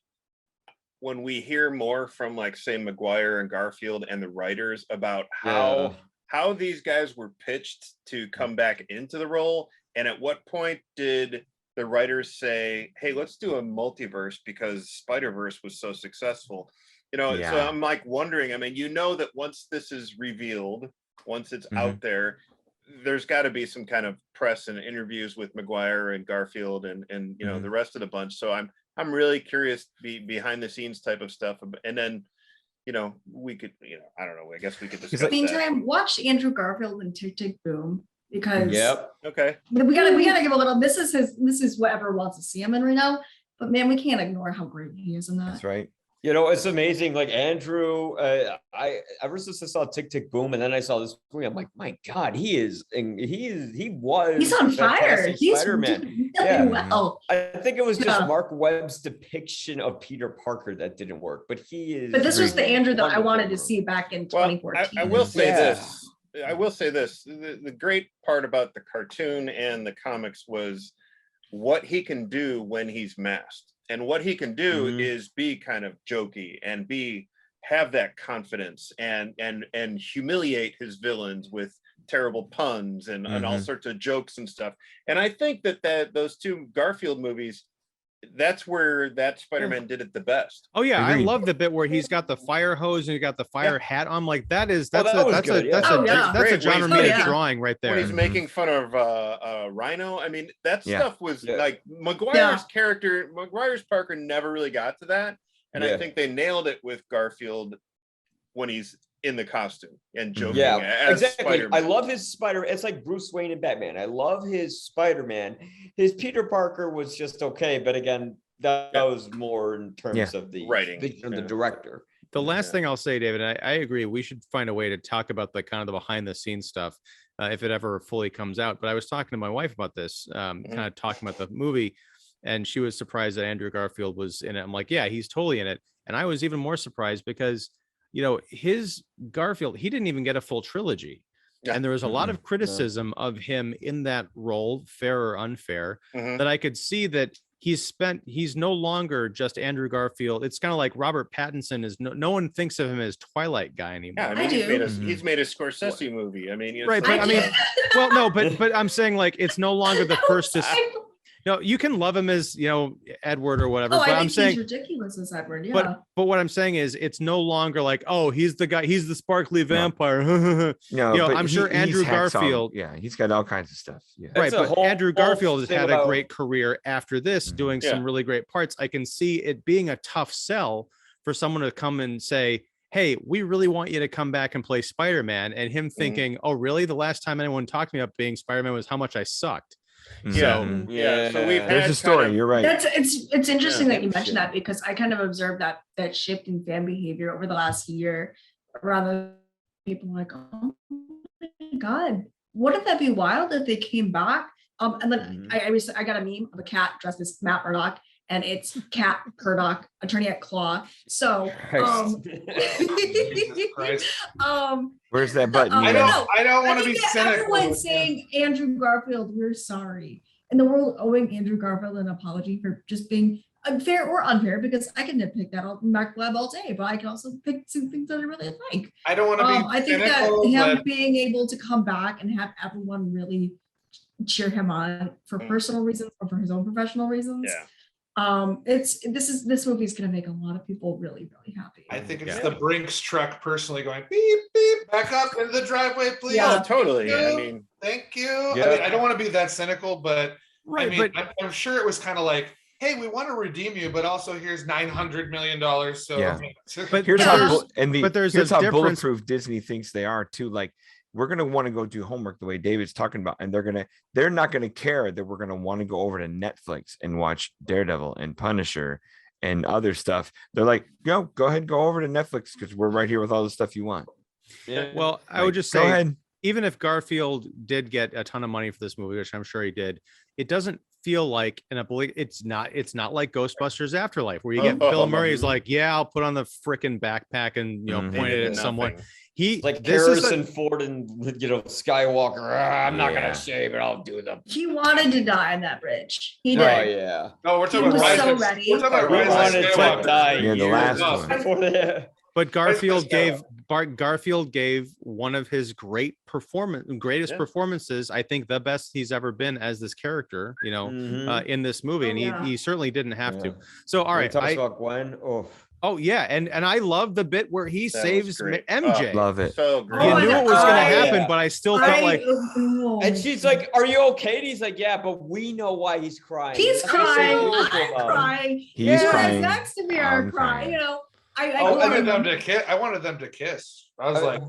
we hear more from, like, say, Maguire and Garfield and the writers about how these guys were pitched to come back into the role, and at what point did the writers say, hey, let's do a multiverse because Spider-Verse was so successful. So I'm like wondering, I mean, that once this is revealed, once it's out there's got to be some kind of press and interviews with Maguire and Garfield and the rest of the bunch. So I'm really curious behind the scenes type of stuff. And then we could, I don't know, I guess we could discuss that. Meantime, watch Andrew Garfield and Tick Tick Boom, because Okay. we gotta give a little. This is what everyone wants to see him in right now. But man, we can't ignore how great he is in that. That's right. It's amazing. Like Andrew, I ever since I saw Tick Tick Boom, and then I saw this movie, I'm like, my God, he's on fire. He's Spider-Man. really well. I think it was just Mark Webb's depiction of Peter Parker that didn't work, but he is. But this was the Andrew that I wanted to wonderful. see back in Well, 2014. I will say this. I will say this. The great part about the cartoon and the comics was what he can do when he's masked. And what he can do is be kind of jokey and have that confidence and humiliate his villains with terrible puns and all sorts of jokes and stuff. And I think that those two Garfield movies, that's where that Spider-Man did it the best. Oh yeah, I love the bit where he's got the fire hose and he got the fire hat on. Like that's a John Romita drawing right there. When he's making fun of Rhino, I mean, that stuff was like Maguire's character. Maguire's Parker never really got to that, and I think they nailed it with Garfield when he's in the costume and joking. As exactly. Spider-Man. I love his Spider. It's like Bruce Wayne and Batman. I love his Spider-Man. His Peter Parker was just okay, but again, that was more in terms of the writing, the director. The last thing I'll say, David, I agree. We should find a way to talk about the kind of the behind the scenes stuff if it ever fully comes out. But I was talking to my wife about this, kind of talking about the movie, and she was surprised that Andrew Garfield was in it. I'm like, yeah, he's totally in it. And I was even more surprised because his Garfield, he didn't even get a full trilogy. And there was a lot of criticism of him in that role, fair or unfair, that I could see that he's no longer just Andrew Garfield. It's kind of like Robert Pattinson is no one thinks of him as Twilight guy anymore. Yeah, I mean, he's made a Scorsese movie. I mean, right. But I mean, well, no, but I'm saying like, it's no longer the first to, you can love him as, Edward or whatever. But I'm saying he's ridiculous as Edward. Yeah. But what I'm saying is it's no longer like, oh, he's the guy, he's the sparkly vampire. I'm sure Andrew Garfield. He's got all kinds of stuff. Yeah. Right. But Andrew Garfield has had a great career after this, doing some really great parts. I can see it being a tough sell for someone to come and say, hey, we really want you to come back and play Spider-Man. And him thinking, oh, really? The last time anyone talked to me about being Spider-Man was how much I sucked. So we've there's a story. You're right. It's interesting that you mentioned that, because I kind of observed that shift in fan behavior over the last year. Rather, people like, oh my God, wouldn't that be wild if they came back? And then I got a meme of a cat dressed as Matt Murdock, and it's Cat Murdock, attorney at Claw. So where's that button? I don't want to be cynical. Everyone saying Andrew Garfield, we're sorry, and the world owing Andrew Garfield an apology for just being unfair or unfair, because I can nitpick that Mark Webb all day, but I can also pick some things that I really like. I don't want to be I think that him being able to come back and have everyone really cheer him on for personal reasons or for his own professional reasons. Yeah. This movie is going to make a lot of people really, really happy. I think it's Yeah. the Brinks truck personally going beep beep, back up into the driveway, please. Yeah. Oh, totally. Thank I you. mean, Thank you. Yeah. I mean, I don't want to be that cynical, but Right, I mean, but I'm sure it was kind of like, hey, we want to redeem you, but also here's $900 million. So Yeah. But Here's Yeah. how there's- but there's here's a how difference. bulletproof Disney thinks they are too. Like we're gonna want to go do homework the way David's talking about, and they're not gonna care that we're gonna want to go over to Netflix and watch Daredevil and Punisher and other stuff. They're like, go ahead, go over to Netflix because we're right here with all the stuff you want. Yeah. well, I Like, would just go say, ahead. even if Garfield did get a ton of money for this movie, which I'm sure he did, it doesn't feel like it's not like Ghostbusters Afterlife, where you get Bill Murray's like, yeah, I'll put on the frickin' backpack and Mhm. point it did at someone. nothing. He Like this is Harrison Ford and Skywalker. I'm not Yeah. gonna say, but I'll do them. He wanted to die on that bridge. He did. Oh yeah. No, we're He talking about was Rise so of- ready. We're talking about We We Rise of wanted to Skywalker. die Yeah, the years last ago. one. Before that. But Garfield Skywalker. Garfield gave one of his greatest Yeah. performances, I think the best he's ever been as this character, Mhm. in this movie, Oh, and yeah. he certainly didn't have Yeah. to. So all When he right, talks about Gwen. Oh, yeah, and I love the bit where he That was saves great. MJ. Love it. So great. You Oh, knew and it was going to I- happen, but I still felt like and she's like, "Are you okay?" And he's like, "Yeah, but we know why he's crying." He's That's what's so crying. beautiful I'm about him. crying. He's You guys crying. next to me are I'm crying. crying. You know, I I wanted wanted them to kiss. I wanted them to kiss. I was like,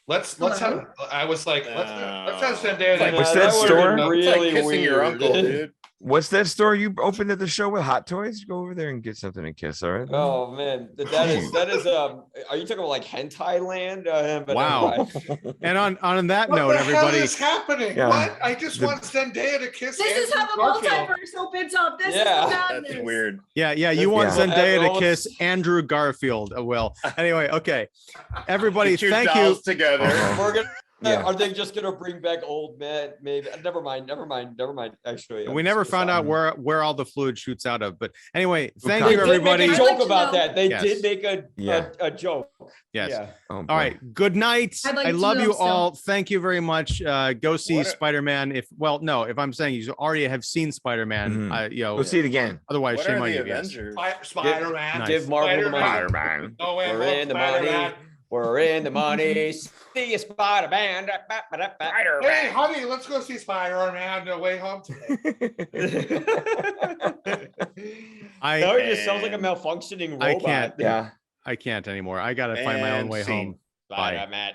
let's Hello? have. I was like, let's have No. Zendaya. Like, What's Nah, that would've store? been It's like Really kissing your weird. uncle, dude. What's that store you opened at the show with Hot Toys? Go over there and get something to kiss. All right. Oh man, that is are you talking about like hentai land? But Wow. anyway. And on that What note, the hell everybody, is happening? Yeah. What? I just The- want Zendaya to kiss. This is Andrew how the Garfield. multiverse opens up. This Yeah. is the madness. That's weird. yeah, you This- want Yeah. Zendaya to Everyone- kiss Andrew Garfield. Well, anyway, okay, everybody, Get your thank you. dolls together. Uh-huh. We're gonna. Yeah. Are they just gonna bring back old man? Maybe. Never mind. Actually, We never found out where all the fluid shoots out of, but anyway, thank They you, did everybody. make a I'd like joke to about know- that. They Yes. did make a joke. Yes. Yeah. Oh, boy. All right. Good night. I'd like I to love know you still. all. Thank you very much. Go see What a- Spider-Man. If I'm saying you already have seen Spider-Man, Mhm. you know, Go see it again. otherwise What shame are on the you guys. Avengers? Spider-Man. Nice. Give Marvel the money. Spider-Man. No way. We're in the money. We're in the money. See you, Spider-Man. Hey, honey, let's go see Spider-Man on the way home today. No, it just sounds like a malfunctioning robot. I can't. Yeah. I can't anymore. I gotta find my own And way scene. home. Bye. Spider-Man.